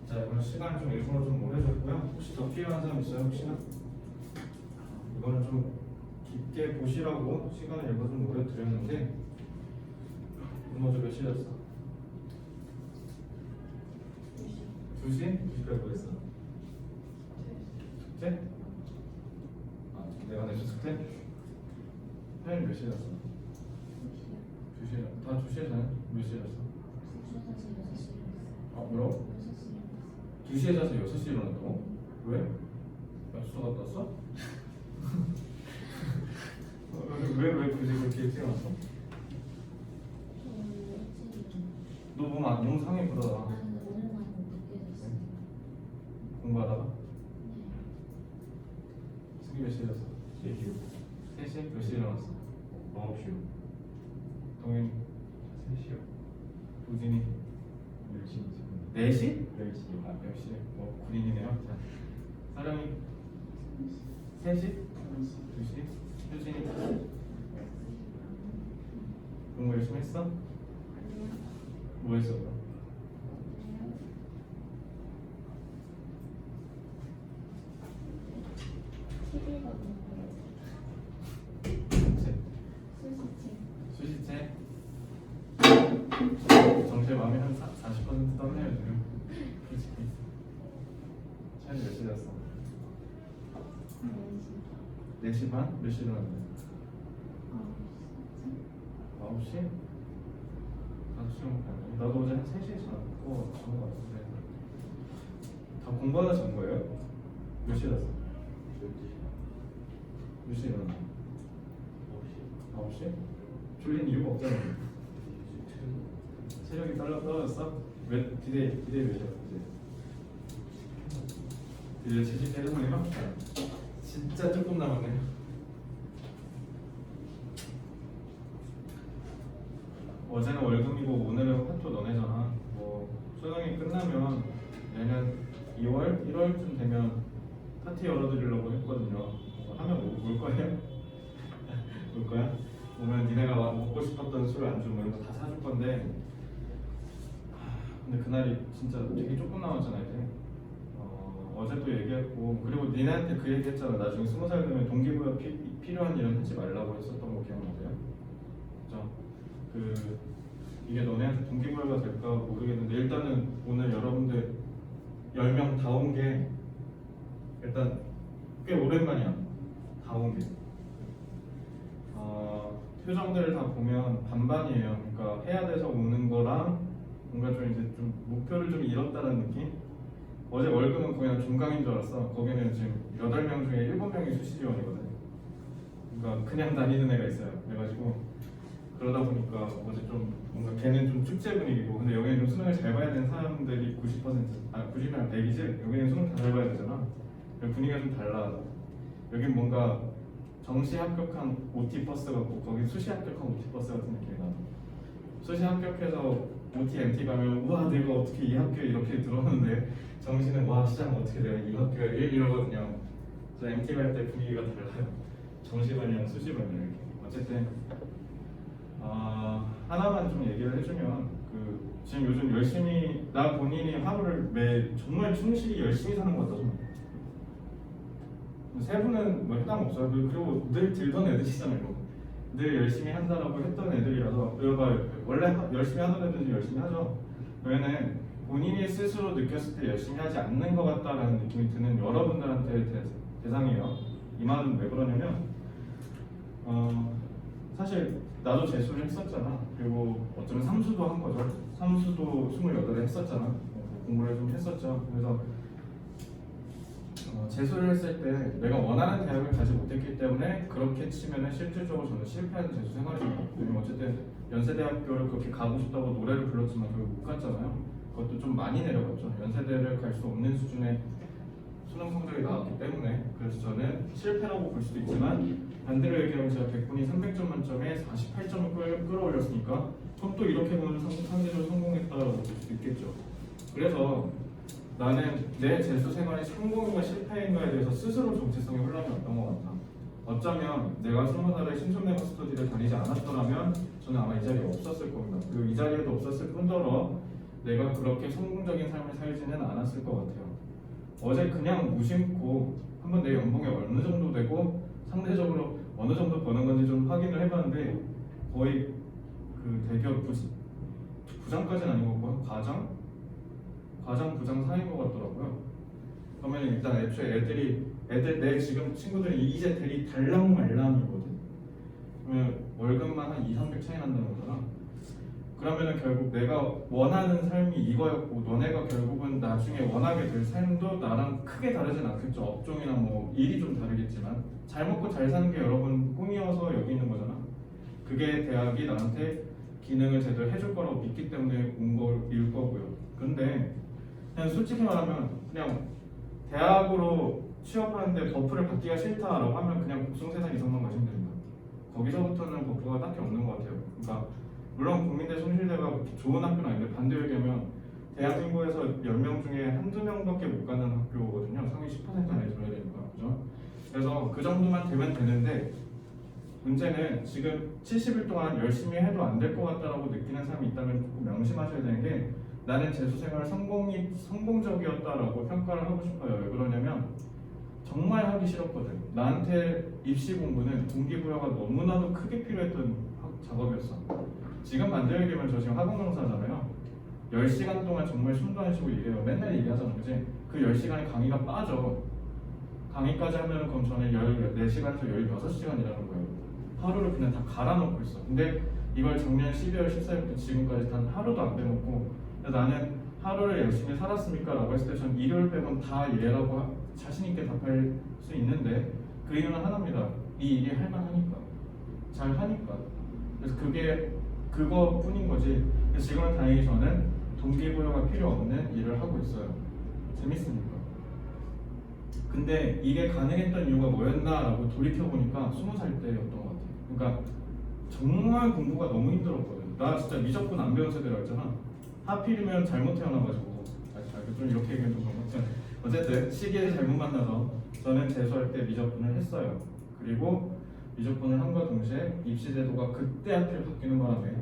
Speaker 1: 자, 이번 시간 좀 일부러 좀 오래 줬고요. 혹시 더 필요한 사람 있어요? 혹시나? 이거는 좀 깊게 보시라고 시간을 일부러 좀 오래 드렸는데 먼저 몇 시였어? 2시? 2시까지 뭐 했어? 숙제? 아, 내가 내준 숙제? 타임 몇 시였어? 2시. 다 2시에 자요? 몇 시에 잤어? 아, 뭐라고? 2시에 자서 6시에 일어났다고? 왜? 약속 갔다 왔어? 왜 굳이 그렇게 일찍 일어났어? 너 몸 너무 상해 보다. 공부하다가? 승기 몇 시에 잤어? 3시요. 3시? 몇 시에 일어났어? 9시요. 동현이? 3시요. 우진이? 10시. 4시? 10시요. 아, 10시. 뭐 군인이네요. 자, 사령이? 3시? 2시? 효진이? 공부 열심히 했어? 뭐 했어 그럼? 수시책? 정체 마음이 한 40% 떠나요 지금. 솔직히 차이 몇 시 잤어? 4시 반? 몇 시 일어났는데? 9시? 5시간 나도 어제 한 3시에 자고 잔 거 같은데 다 공부하다 잔 거예요? 몇 시에 잤어? 몇 시에 일어났어? 9시? 졸린 이유가 없잖아. 체력이 떨어졌어? 디데이 몇 시야? 디데이 70 때려보내요? 진짜 조금 남았네. 어제는 월급이고 오늘은 화토 너네잖아. 뭐 수능이 끝나면 내년 2월, 1월쯤 되면 파티 열어드리려고 했거든요. 하면 올 거예요? 올 거야? 오면 니네가 먹고 싶었던 술 안주 뭐 이런 거 다 사줄 건데 근데 그날이 진짜 되게 조금 남았잖아 이제. 어제 또 얘기했고 그리고 니네한테 그 얘기했잖아. 나중에 20살 되면 동기부여 필요한 일은 하지 말라고 했었던 거 기억나세요? 그죠? 이게 너네한테 동기부여가 될까 모르겠는데 일단은 오늘 여러분들 10명 다 온 게 일단 꽤 오랜만이야. 다 온 게. 표정들을 다 보면 반반이에요. 그러니까 해야 돼서 오는 거랑 뭔가 좀 이제 좀 목표를 좀 잃었다는 느낌? 어제 월급은 거의 한 중강인 줄 알았어. 거기는 지금 8명 중에 7명이 수시 지원이거든. 그러니까 그냥 다니는 애가 있어요. 그래가지고 그러다 보니까 어제 좀 뭔가 걔는 좀 축제 분위기고 근데 여기는 좀 수능을 잘 봐야 되는 사람들이 90%면 100이지? 여기는 수능 다 잘 봐야 되잖아. 분위기가 좀 달라. 여긴 뭔가 정시 합격한 OT 버스 같고 거기 수시 합격한 OT 버스 같은 느낌이 나. 수시 합격해서 OT MT 가면 우와 내가 어떻게 이 학교에 이렇게 들어오는데 정시는 와 시장 어떻게 내가 이 학교에 이러거든요. 저 MT 갈 때 분위기가 달라요. 정시 반이랑 수시 반이랑 이렇게. 어쨌든 하나만 좀 얘기를 해주면 지금 요즘 열심히 나 본인이 하루를 정말 충실히 열심히 사는 것 같다. 세 분은 뭐 해당 없어요. 그리고 늘 들던 애들이잖아요. 늘 열심히 한다라고 했던 애들이라서 원래 열심히 하던 애들이 열심히 하죠. 왜냐면 본인이 스스로 느꼈을 때 열심히 하지 않는 것 같다라는 느낌이 드는 여러분들한테 대상이에요. 이 말은 왜 그러냐면 사실 나도 재수를 했었잖아. 그리고 어쩌면 삼수도 한 거죠. 삼수도 28에 했었잖아. 공부를 좀 했었죠. 그래서 재수를 했을 때 내가 원하는 대학을 가지 못했기 때문에 그렇게 치면은 실질적으로 저는 실패한 재수 생활이에요. 왜냐면 어쨌든 연세대학교를 그렇게 가고 싶다고 노래를 불렀지만 결국 못 갔잖아요. 그것도 좀 많이 내려갔죠. 연세대를 갈 수 없는 수준의 수능 성적이 나왔기 때문에. 그래서 저는 실패라고 볼 수도 있지만 반대로 얘기하면 제가 100분이 300점 만점에 48점을 끌어올렸으니까 그럼 또 이렇게 보면 상대적으로 성공했다고 볼 수도 있겠죠. 그래서 나는 내 재수 생활이 성공인가 실패인가에 대해서 스스로 정체성이 혼란이 왔던 것 같아. 어쩌면 내가 20살에 신촌내과 스터디를 다니지 않았더라면 저는 아마 이 자리에 없었을 겁니다. 그리고 이 자리에도 없었을 뿐더러 내가 그렇게 성공적인 삶을 살지는 않았을 것 같아요. 어제 그냥 무심코 한번 내 연봉이 어느 정도 되고 상대적으로 어느 정도 버는 건지 좀 확인을 해봤는데 거의 그 대기업 부장까지는 아니고 과장 부장 사이인 것 같더라고요. 그러면 일단 애초에 애들 내 지금 친구들이 이제 대리 달랑말랑이거든. 그러면 월급만 한 200~300 차이 난다는 거잖아. 그러면은 결국 내가 원하는 삶이 이거였고 너네가 결국은 나중에 원하게 될 삶도 나랑 크게 다르진 않겠죠. 업종이나 뭐 일이 좀 다르겠지만 잘 먹고 잘 사는 게 여러분 꿈이어서 여기 있는 거잖아. 그게 대학이 나한테 기능을 제대로 해줄 거라고 믿기 때문에 온 거일 거고요. 근데 그냥 솔직히 말하면 그냥 대학으로 취업을 하는데 버프를 받기가 싫다라고 하면 그냥 국성세상 이상만 가시면 됩니다. 거기서부터는 버프가 딱히 없는 것 같아요. 그러니까 물론 국민대 송실대가 좋은 학교는 아닌데 반대로 얘기하면 대한민국에서 10명 중에 한두 명밖에 못 가는 학교거든요. 상위 10% 안에 들어야 되니까. 그죠? 그래서 그 정도만 되면 되는데 문제는 지금 70일 동안 열심히 해도 안 될 것 같다라고 느끼는 사람이 있다면 조금 명심하셔야 되는 게 나는 재수생활 성공적이었다라고 평가를 하고 싶어요. 왜 그러냐면 정말 하기 싫었거든. 나한테 입시 공부는 동기부여가 너무나도 크게 필요했던 작업이었어. 지금 반대로 얘기하면 저 지금 학원 강사잖아요. 10시간 동안 정말 숨도 안 쉬고 일해요. 맨날 얘기하잖아, 그치? 그 10시간에 강의가 빠져. 강의까지 하면 그럼 저는 14시간에서 16시간 일하는 거예요. 하루를 그냥 다 갈아놓고 있어. 근데 이걸 작년 12월 14일부터 지금까지 단 하루도 안 빼먹고 나는 하루를 열심히 살았습니까? 라고 했을 때 전 일요일 빼곤 다 일해라고 자신있게 답할 수 있는데 그 이유는 하나입니다. 이 일이 할만하니까. 잘 하니까. 그래서 그거뿐인 거지. 그래서 지금은 다행히 저는 동기부여가 필요 없는 일을 하고 있어요. 재밌으니까. 근데 이게 가능했던 이유가 뭐였나라고 돌이켜보니까 20살 때였던 것 같아요. 그러니까 정말 공부가 너무 힘들었거든. 나 진짜 미적분 안 배운 세대라 했잖아. 하필이면 잘못 태어나가지고 좀 이렇게 얘기하면 좀 그런 것 같아. 어쨌든 시기를 잘못 만나서 저는 재수할 때 미적분을 했어요. 그리고 미적분을 함과 동시에 입시제도가 그때 하필 바뀌는 바람에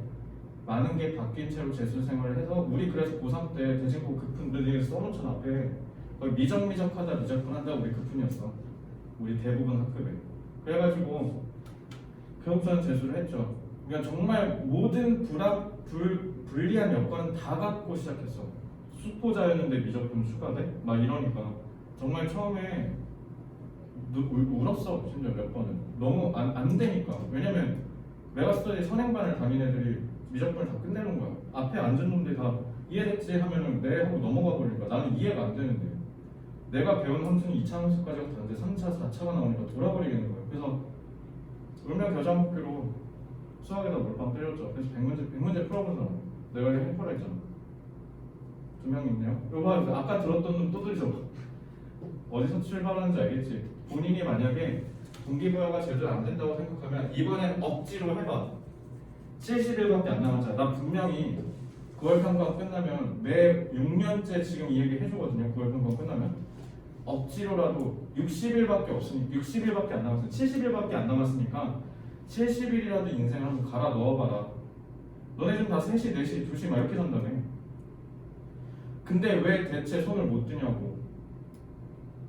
Speaker 1: 많은 게 바뀐 채로 재수 생활을 해서 우리 그래서 고3 때 대진고 급분들이 써놓잖아. 앞에 거의 미적하다 미적분 한다 우리 급분이었어. 우리 대부분 학급에. 그래가지고 결국 저는 재수를 했죠. 그러니까 정말 모든 불리한 여건은 다 갖고 시작했어. 수포자였는데 미적분 추가돼? 막 이러니까 정말 처음에 울었어. 심지어 몇 번은 너무 안 되니까. 왜냐면 메가스터디 선행반을 다닌 애들이 미적분을 다 끝내는 거야. 앞에 앉은 놈들이 다 이해됐지 하면은 네 하고 넘어가 버리니까 나는 이해가 안 되는데 내가 배운 함수는 2차 함수까지 갔는데 3차, 4차가 나오니까 돌아버리겠는 거예요. 그래서 울면 겨자 먹기로 수학에다 몰빵 때렸죠. 그래서 100문제 풀어보잖아. 내가 이렇게 행포라 했잖아. 2명 있네요. 이거 아까 들었던 놈 또 들죠. 어디서 출발하는지 알겠지? 본인이 만약에 동기부여가 제대로 안 된다고 생각하면 이번엔 억지로 해봐. 70일밖에 안 남았잖아. 나 분명히 9월 평가 끝나면 매 6년째 지금 이 얘기 해주거든요. 9월 평가 끝나면 억지로라도 60일밖에 안 남았어요. 70일밖에 안 남았으니까 70일이라도 인생을 한번 갈아 넣어봐라. 너네 지금 다 3시, 4시, 2시 막 이렇게 산다며. 근데 왜 대체 손을 못 드냐고.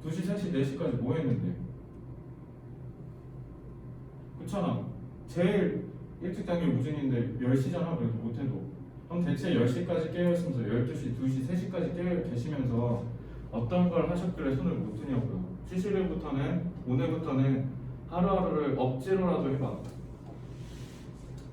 Speaker 1: 2시, 3시, 4시까지 뭐 했는데? 그렇잖아. 제일 일찍 자는 게 우진인데 10시잖아. 그래도 못해도. 그럼 대체 10시까지 깨어있으면서 12시, 2시, 3시까지 깨어 계시면서 어떤 걸 하셨길래 손을 못 드냐고요. 시시일부터는 오늘부터는 하루하루를 억지로라도 해봐.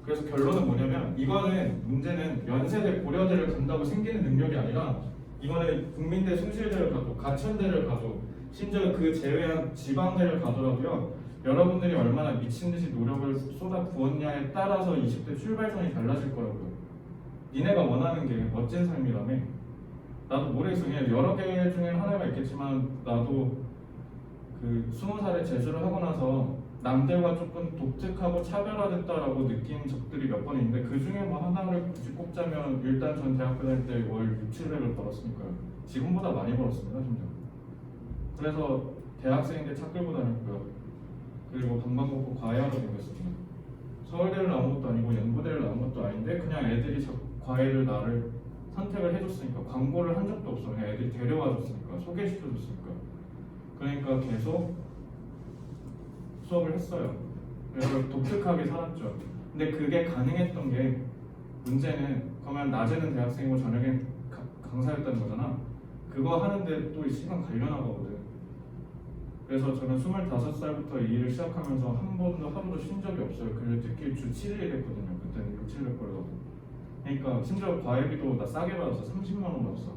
Speaker 1: 그래서 결론은 뭐냐면 이거는 문제는 연세대 고려대를 간다고 생기는 능력이 아니라 이거는 국민대 숭실대를 가도 가천대를 가도 심지어 그 제외한 지방대를 가더라도요. 여러분들이 얼마나 미친듯이 노력을 쏟아 부었냐에 따라서 20대 출발선이 달라질 거라고요. 니네가 원하는 게 멋진 삶이라며. 나도 모르겠어. 그냥 여러 개 중에 하나가 있겠지만 나도 그 20살에 재수를 하고 나서 남들과 조금 독특하고 차별화됐다라고 느낀 적들이 몇 번 있는데 그 중에 뭐 하나를 굳이 꼽자면 일단 전 대학교 다닐 때 월 6, 700을 벌었으니까요. 지금보다 많이 벌었습니다. 심지어. 그래서 대학생인데 차 끌고 다녔고요. 그리고 방방 먹고 과외하러 다녔습니다. 서울대를 나온 것도 아니고 연고대를 나온 것도 아닌데 그냥 애들이 과외를 나를 선택을 해줬으니까 광고를 한 적도 없어. 그냥 애들이 데려와 줬으니까 소개시켜줬으니까. 그러니까 계속 수업을 했어요. 그래서 독특하게 살았죠. 근데 그게 가능했던 게 문제는 그러면 낮에는 대학생이고 저녁엔 강사였다는 거잖아. 그거 하는데 또 시간 갈려나가거든. 그래서 저는 25살부터 이 일을 시작하면서 한 번도 하루도 쉰 적이 없어요. 그래서 특히 주 7일 했거든요. 그때는 6, 700 벌어도. 그러니까 심지어 과외비도 나 싸게 받았어. 30만 원 받았어.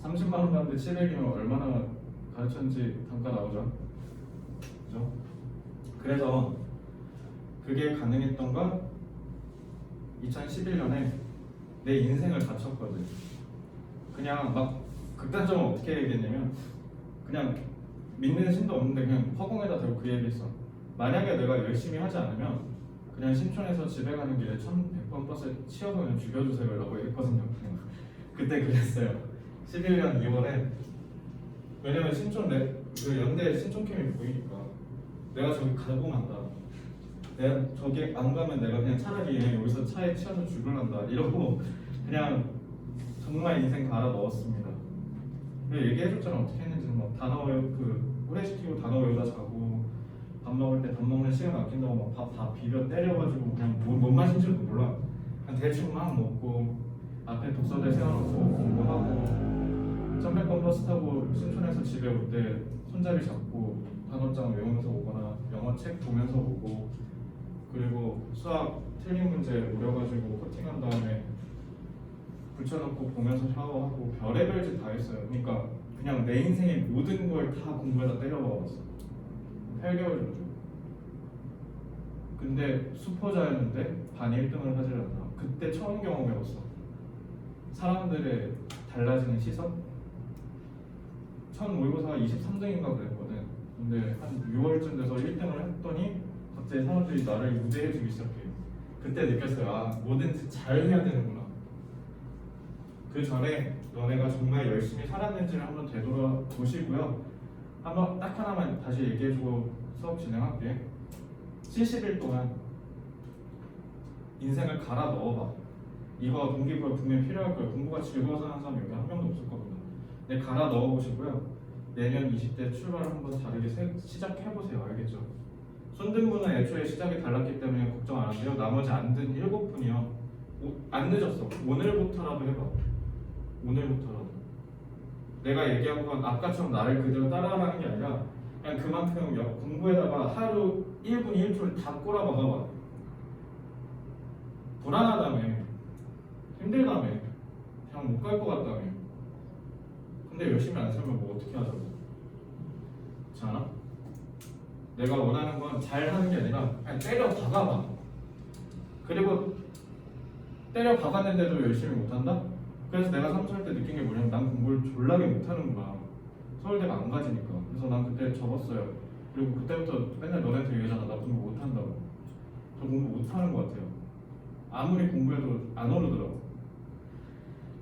Speaker 1: 30만 원 받는데 700이면 얼마나 가르쳤는지 단가 나오죠. 그죠? 그래서 그게 가능했던 건 2011년에 내 인생을 바쳤거든. 그냥 막 극단적으로 어떻게 얘기했냐면 그냥 믿는 신도 없는데 그냥 허공에다 대고 그 얘기했어. 만약에 내가 열심히 하지 않으면 그냥 신촌에서 집에 가는 길에 1100번 버스에 치여서 그냥 죽여주세요 라고 했거든요. 그때 그랬어요. 11년 2월에. 왜냐면 신촌 그 연대 신촌 캠이 보이니까 내가 저기 가고 만다. 내가 저기 안 가면 내가 그냥 차라리 여기서 차에 치여서 죽을란다 이러고 그냥 정말 인생 갈아 넣었습니다. 얘기해줬잖아. 어떻게 했는지는 뭐 단어 그 후레시키고 단어 외우다 자고 밥 먹을 때 밥 먹는 시간 아낀다고 막 밥 다 비벼 때려가지고 그냥 뭔 맛인지도 몰라. 그냥 대충 막 먹고 앞에 독서대 세워놓고 공부하고 1100번 버스 타고 신촌에서 집에 올 때 손잡이 잡고 단어장 외우면서 오거나 영어 책 보면서 오고 그리고 수학 틀린 문제 오려가지고 코팅한 다음에 붙여놓고 보면서 샤워하고 별의별 짓 다 했어요. 그러니까 그냥 내 인생의 모든 걸 다 공부에다 때려박았어. 8개월 정도. 근데 수포자였는데 반 1등을 하질 않나. 그때 처음 경험해봤어. 사람들의 달라지는 시선? 첫 모의고사가 23등인가 그랬거든. 근데 한 6월쯤 돼서 1등을 했더니 갑자기 사람들이 나를 우대해주기 시작해요. 그때 느꼈어요. 아, 뭐든지 잘 해야 되는구나. 그 전에 너네가 정말 열심히 살았는지를 한번 되돌아보시고요. 한번 딱 하나만 다시 얘기해주고 수업 진행할게. 70일 동안 인생을 갈아 넣어봐. 이거 동기부여 분명히 필요할 거예요. 공부가 즐거워서 하는 사람 여기 한 명도 없을 겁니다. 네, 갈아 넣어보시고요. 내년 20대 출발을 한번 다르게 시작해보세요. 알겠죠? 손든분은 애초에 시작이 달랐기 때문에 걱정 안 하세요. 나머지 안 든 7분이요. 안 늦었어. 오늘부터라도 해봐. 오늘부터라도. 내가 얘기한 건 아까처럼 나를 그대로 따라하라는 게 아니라 그냥 그만큼 공부에다가 하루 1분 1초를 다 꼬라박아봐. 불안하다며, 힘들다며, 그냥 못 갈 것 같다며. 근데 열심히 안 살면 뭐 어떻게 하자고. 그렇지 않아? 내가 원하는 건 잘하는 게 아니라 그냥 때려 박아봐. 그리고 때려 박았는데도 열심히 못한다? 그래서 내가 3살 때 느낀 게 뭐냐면 난 공부를 졸라게 못하는구나. 서울대가 안 가지니까. 그래서 난 그때 접었어요. 그리고 그때부터 맨날 너네한테 얘기하잖아. 나 공부 못한다고. 저 공부 못하는 것 같아요. 아무리 공부해도 안 오르더라고.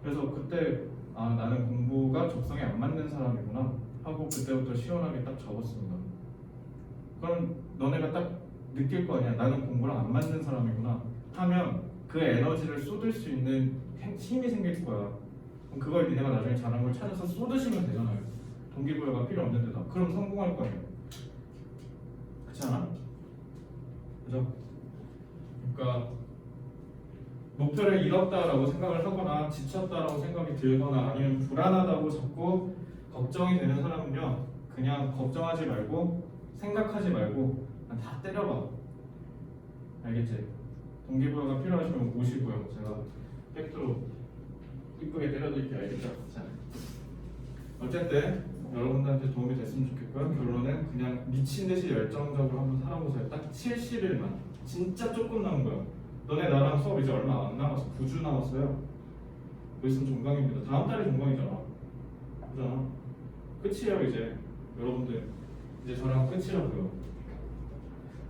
Speaker 1: 그래서 그때 아, 나는 공부가 적성에 안 맞는 사람이구나 하고 그때부터 시원하게 딱 접었습니다. 그럼 너네가 딱 느낄 거 아니야. 나는 공부랑 안 맞는 사람이구나 하면 그 에너지를 쏟을 수 있는 힘이 생길 거야. 그럼 그걸 니네가 나중에 잘한 걸 찾아서 쏟으시면 되잖아요. 동기부여가 필요 없는 데다. 그럼 성공할 거예요. 그렇지 않아? 그죠? 그러니까 목표를 잃었다라고 생각을 하거나 지쳤다라고 생각이 들거나 아니면 불안하다고 자꾸 걱정이 되는 사람은요, 그냥 걱정하지 말고 생각하지 말고 그냥 다 때려봐. 알겠지? 동기부여가 필요하시면 오시고요. 제가 팩트로 이쁘게 때려드릴게요. 알겠죠? 자, 어쨌든 여러분들한테 도움이 됐으면 좋겠고요. 결론은 그냥 미친 듯이 열정적으로 한번 살아보세요. 딱 70일만. 진짜 조금 남은 거예요. 너네 나랑 수업 이제 얼마 안 남았어. 9주 남았어요. 곧 있으면 종강입니다. 다음 달에 종강이잖아. 그잖아. 끝이에요 이제. 여러분들 이제 저랑 끝이라고요.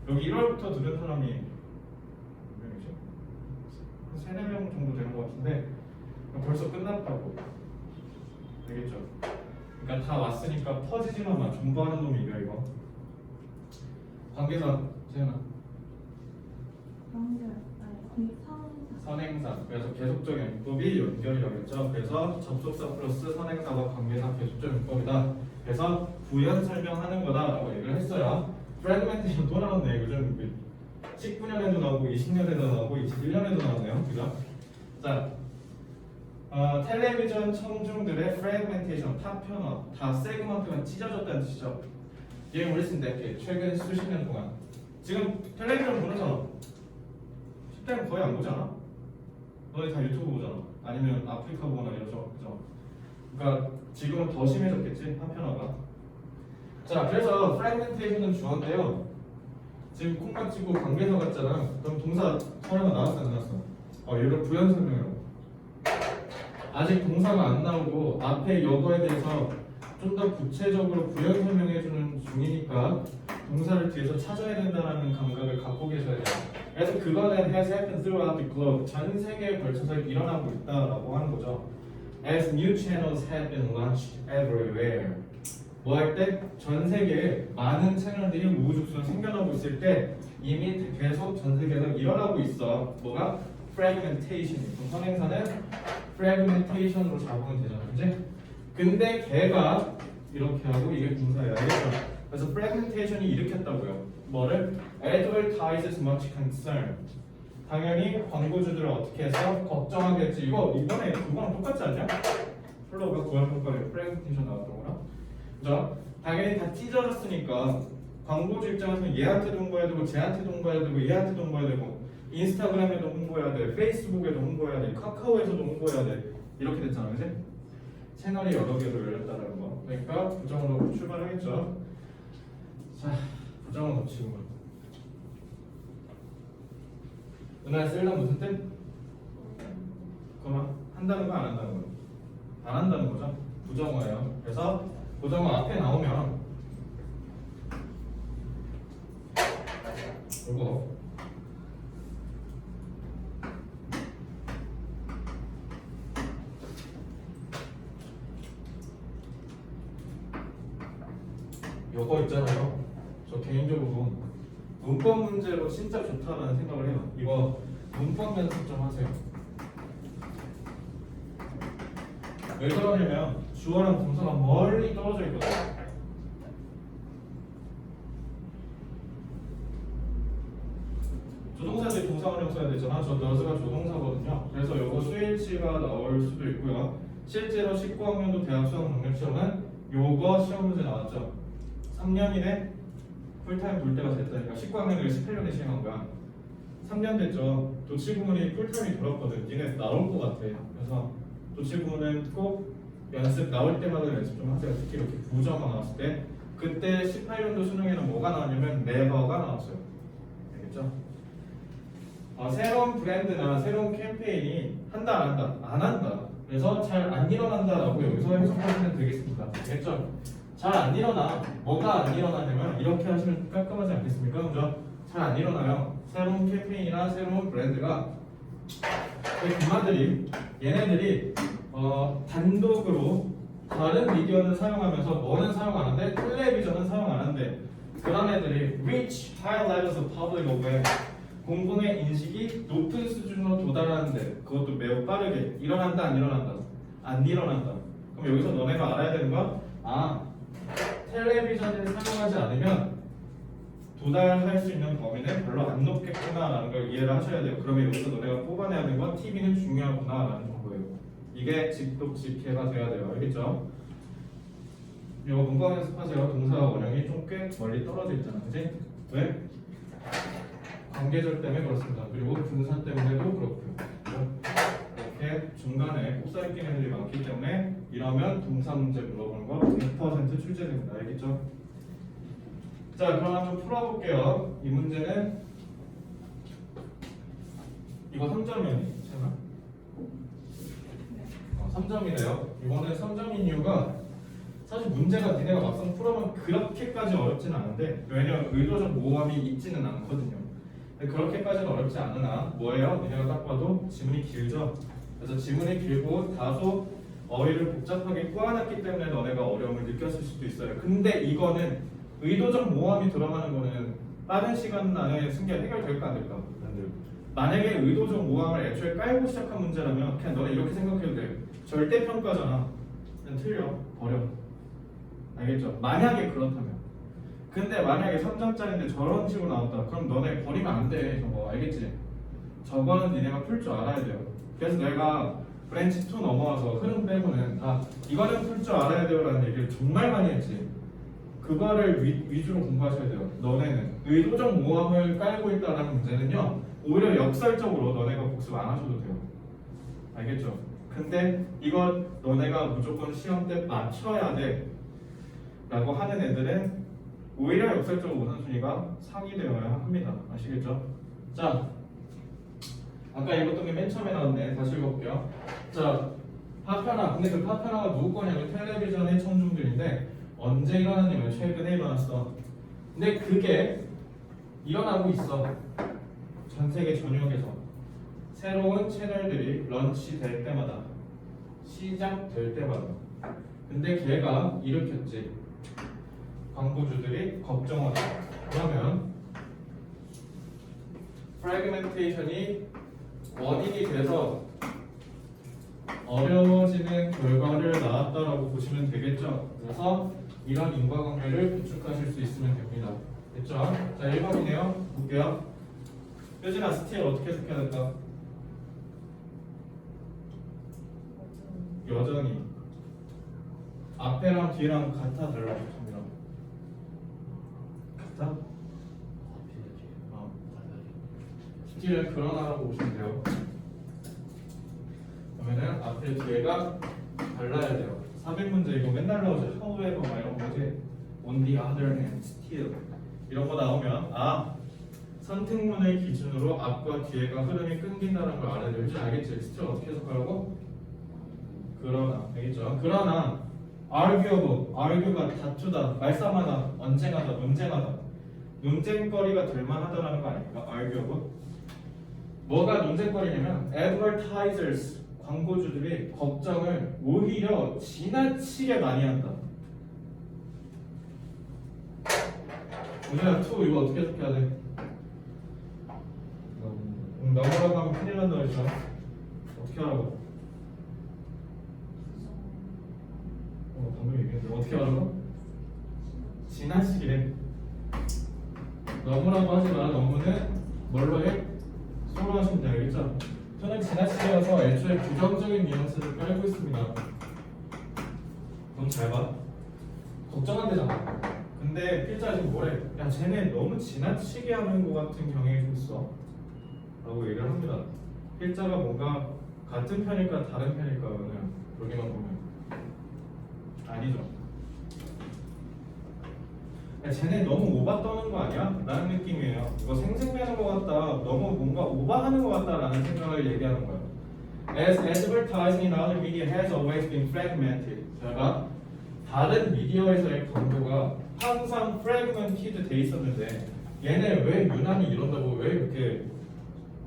Speaker 1: 여기 1월부터 들은 사람이 몇 명이죠? 한 3, 4명 정도 되는 것 같은데 벌써 끝났다고. 알겠죠? 그러니까 다 왔으니까 퍼지지만 마. 존버하는 놈이 이겨 이거. 관계사 세연아. 선행사. 그래서 계속적 용법이 연결이라고 했죠. 그래서 접속사 플러스 선행사와 관계사 계속적 용법이다. 그래서 부연 설명하는 거다라고 얘기를 했어요. 프래그멘테이션 또 나왔네. 요즘 19년에도 나오고 20년에도 나오고 21년에도 나오네요. 그죠? 자, 텔레비전 청중들의 프래그멘테이션, 파편화, 다 세그먼트가 찢어졌다는 뜻이죠. During recent decade, 최근 수십 년 동안. 지금 텔레비전 보는 사람 10대는 거의 안 보잖아. 너네 다 유튜브 보잖아. 아니면 아프리카 보거나 이러죠. 그죠? 그러니까 지금은 더 심해졌겠지, 파편화가. 자, 그래서 프래그멘테이션은 주어인데요. 지금 콩깍 찍고 관계사 같잖아. 그럼 동사 설명가 나왔어 안 나왔어? 얘를 부연 설명해요. 아직 동사가 안 나오고 앞에 여거에 대해서 좀 더 구체적으로 부연 설명해주는 중이니까 동사를 뒤에서 찾아야 된다는 감각을 갖고 계셔야 돼요. 그래서 그거는 has happened throughout the globe. 전 세계에 걸쳐서 일어나고 있다라고 하는 거죠. As new channels have been launched everywhere. 뭐 할 때? 전 세계에 많은 채널들이 우후죽순 생겨나고 있을 때 이미 계속 전 세계에서 일어나고 있어. 뭐가? fragmentation. 선행사는 fragmentation으로 잡으면 되잖아. 그치? 근데 걔가 이렇게 하고 이게 분사야. 알겠죠? 그래서 fragmentation이 일으켰다고요. 뭐를? advertises much concern. 당연히 광고주들을 어떻게 해서 걱정하겠지. 이번에 그거랑 똑같지 않냐? 플로우가 구할평가에 fragmentation 나왔던 거랑. 그죠? 당연히 다 찢어졌으니까 광고주 입장에서는 얘한테도 홍보해야 되고 쟤한테도 홍보해야 되고 얘한테도 홍보해야 되고 인스타그램에도 홍보해야 돼, 페이스북에도 홍보해야 돼, 카카오에서도 홍보해야 돼. 이렇게 됐잖아, 그지? 채널이 여러 개로 열렸다는 거. 그러니까 부정을 넣고 출발하겠죠. 자, 부정을 넣치고 은하 쓸다 무슨 뜻? 그만 한다는 거 안 한다는 거? 안 한다는 거죠. 부정어예요. 그래서 부정어 앞에 나오면 이거 요거 있잖아요. 저 개인적으로 문법 문제로 진짜 좋다라는 생각을 해요. 이거 문법 연습 좀 하세요. 왜 그러냐면 주어랑 동사가 멀리 떨어져 있거든요. 조동사들이 동사원형 써야 되잖아. 저 does가 조동사거든요. 그래서 이거 수일치가 나올 수도 있고요. 실제로 19학년도 대학 수학 능력 시험은 요거 시험 문제 나왔죠. 3년 이내 풀타임 돌 때가 됐다니까. 19학년을 18년에 시행한 거야. 3년 됐죠. 도치구문이 풀타임이 돌았거든. 니네 나올 것 같아. 그래서 도치구문은 꼭 연습 나올 때마다 연습 좀 하세요. 특히 이렇게 부정어 나왔을 때. 그때 18년도 수능에는 뭐가 나왔냐면 never가 나왔어요. 알겠죠? 새로운 브랜드나 새로운 캠페인이 한다 안 한다? 안 한다. 그래서 잘 안 일어난다라고 여기서 해석하시면 되겠습니다. 알겠죠? 잘 안 일어나. 뭐가 안 일어나냐면 이렇게 하시면 깔끔하지 않겠습니까? 그죠? 잘 안 일어나요. 새로운 캠페인이나 새로운 브랜드가 그만들이 얘네들이 단독으로 다른 미디어는 사용하면서 뭐는 사용 안 한대? 텔레비전은 사용 안 한대. 그런 애들이 reach high levels of public awareness. 공공의 인식이 높은 수준으로 도달하는데 그것도 매우 빠르게 일어난다 안 일어난다? 안 일어난다. 그럼 여기서 너네가 알아야 되는 건 텔레비전을 사용하지 않으면 도달할 수 있는 범위는 별로 안 높겠구나라는 걸 이해를 하셔야 돼요. 그러면 여기서 너네가 뽑아내야 되는 건 TV는 중요하구나라는 정보예요. 이게 직독직해가 돼야 돼요. 알겠죠? 이거 문법 연습하세요. 동사와 원형이 좀 꽤 멀리 떨어져 있잖아, 그지? 왜? 관계절 때문에 그렇습니다. 그리고 분사 때문에도 그렇고요. 이렇게 중간에 곱살이 끼는 애들이 많기 때문에 이러면 동사 문제 물어보는 거 100% 출제됩니다. 알겠죠? 자, 그럼 한번 풀어볼게요. 이 문제는 이거 3점이니? 제가? 3점이래요. 이번에 3점인 이유가 사실 문제가 니네가 막상 풀어보면 그렇게까지 어렵진 않은데 왜냐면 의도적 모호함이 있지는 않거든요. 근데 그렇게까지는 어렵지 않으나 뭐예요? 니네가 딱 봐도 지문이 길죠? 그래서 지문이 길고 다소 어휘를 복잡하게 꾸안았기 때문에 너네가 어려움을 느꼈을 수도 있어요. 근데 이거는 의도적 모호함이 들어가는 거는 빠른 시간 안에 승계 해결될까 안 될까? 안 돼요. 만약에 의도적 모호함을 애초에 깔고 시작한 문제라면 그냥 너네 이렇게 생각해도 돼. 절대평가잖아. 그냥 틀려. 버려. 알겠죠? 만약에 그렇다면. 근데 만약에 3점짜리인데 저런 식으로 나왔다. 그럼 너네 버리면 안 돼. 저거 알겠지? 저거는 니네가 풀 줄 알아야 돼요. 그래서 내가 브랜치 2 넘어와서 흐름 빼고는 이거는 풀 줄 알아야 돼요 라는 얘기를 정말 많이 했지. 그거를 위주로 공부하셔야 돼요. 너네는 의도적 모함을 깔고 있다는 문제는요 오히려 역설적으로 너네가 복습 안 하셔도 돼요. 알겠죠? 근데 이건 너네가 무조건 시험 때 맞춰야 돼 라고 하는 애들은 오히려 역설적으로 우선순위가 상위되어야 합니다. 아시겠죠? 자, 아까 읽었던 게 맨 처음에 나왔네. 다시 읽어볼게요. 자, 파편화. 근데 그 파편화가 누구 거냐면 텔레비전의 청중들인데 언제 일어났냐면 최근에 일어났어. 근데 그게 일어나고 있어. 전 세계 전역에서 새로운 채널들이 런치될 때마다 시작될 때마다. 근데 걔가 일으켰지. 광고주들이 걱정하다. 그러면 프래그멘테이션이 원인이 돼서 어려워지는 결과를 낳았다라고 보시면 되겠죠. 그래서 이런 인과관계를 구축하실 수 있으면 됩니다. 됐죠? 자, 1번이네요. 볼게요. 효진아, 스틸 어떻게 해석해야 될까? 여전히 앞에랑 뒤랑 같아 달라? 같아? 스틸은 그러나라고 보시면 돼요. 그러면은 앞에 뒤에가 달라야 돼요. 400문제 이거 맨날 나오죠. however 막 이런 거지. on the other hand, still 이런 거 나오면 선택문을 기준으로 앞과 뒤에가 흐름이 끊긴다는 걸 알아야 될지 알겠지? still 어떻게 해석하라고? 그러나 알겠죠? 그러나 argue가 다투다, 말싸움하다, 언쟁하다, 논쟁거리가 될 만하다라는 거 아닙니까? arguable 뭐가 논쟁거리냐면 advertisers 광고주들이 걱정을 오히려 지나치게 많이 한다. 우리가 2 이거 어떻게 해석해야 돼? 넘어라고 하면 큰일 난다 그랬죠? 어떻게 하라고? 방금 얘기했는데 어떻게 하라고? 지나치게 너무라고 하지 마라. 너무는 뭘로 해? 소로 하시면 돼요. 알겠죠? 저는 지나치게 해서 애초에 부정적인 뉘앙스를 깔고 있습니다. 넌 잘 봐. 걱정한대잖아. 근데 필자가 지금 뭐래? 야, 쟤네 너무 지나치게 하는 것 같은 경향이 좀 있어 라고 얘기를 합니다. 필자가 뭔가 같은 편일까 다른 편일까는 여기만 보면 아니죠. 야, 쟤네 너무 오바 떠는 거 아니야? 라는 느낌이에요. 이거 생색내는 것 같다, 너무 뭔가 오바하는 것 같다 라는 생각을 얘기하는 거예요. As advertising in other media has always been fragmented. 제가 다른 미디어에서의 광고가 항상 fragmented 돼 있었는데 얘네 왜 유난히 이런다고 왜 이렇게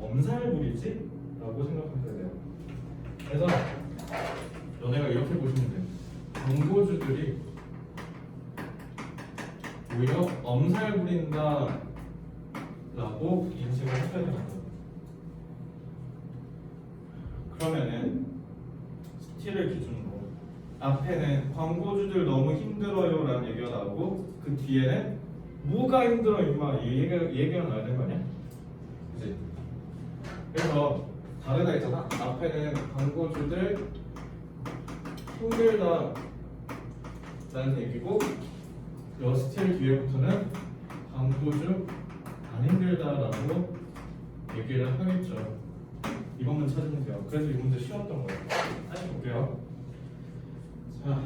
Speaker 1: 엄살 부리지? 라고 생각하면 돼요. 그래서 너네가 이렇게 보시면 돼요. 광고주들이 오히려 엄살 부린다 라고 인식을 하셔야 됩니다. 그러면은 스틸을 기준으로 앞에는 광고주들 너무 힘들어요 라는 얘기가 나오고 그 뒤에는 뭐가 힘들어 임마 이 얘기가 나야 되는 거 아니야? 그치? 그래서 다르다 했잖아. 앞에는 광고주들 힘들다 라는 얘기고 요 스틸 뒤에부터는 광고주 안 힘들다라고 얘기를 하겠죠. 이것만 찾으면 돼요. 그래서 이 문제 쉬웠던 거예요. 다시 볼게요. 자,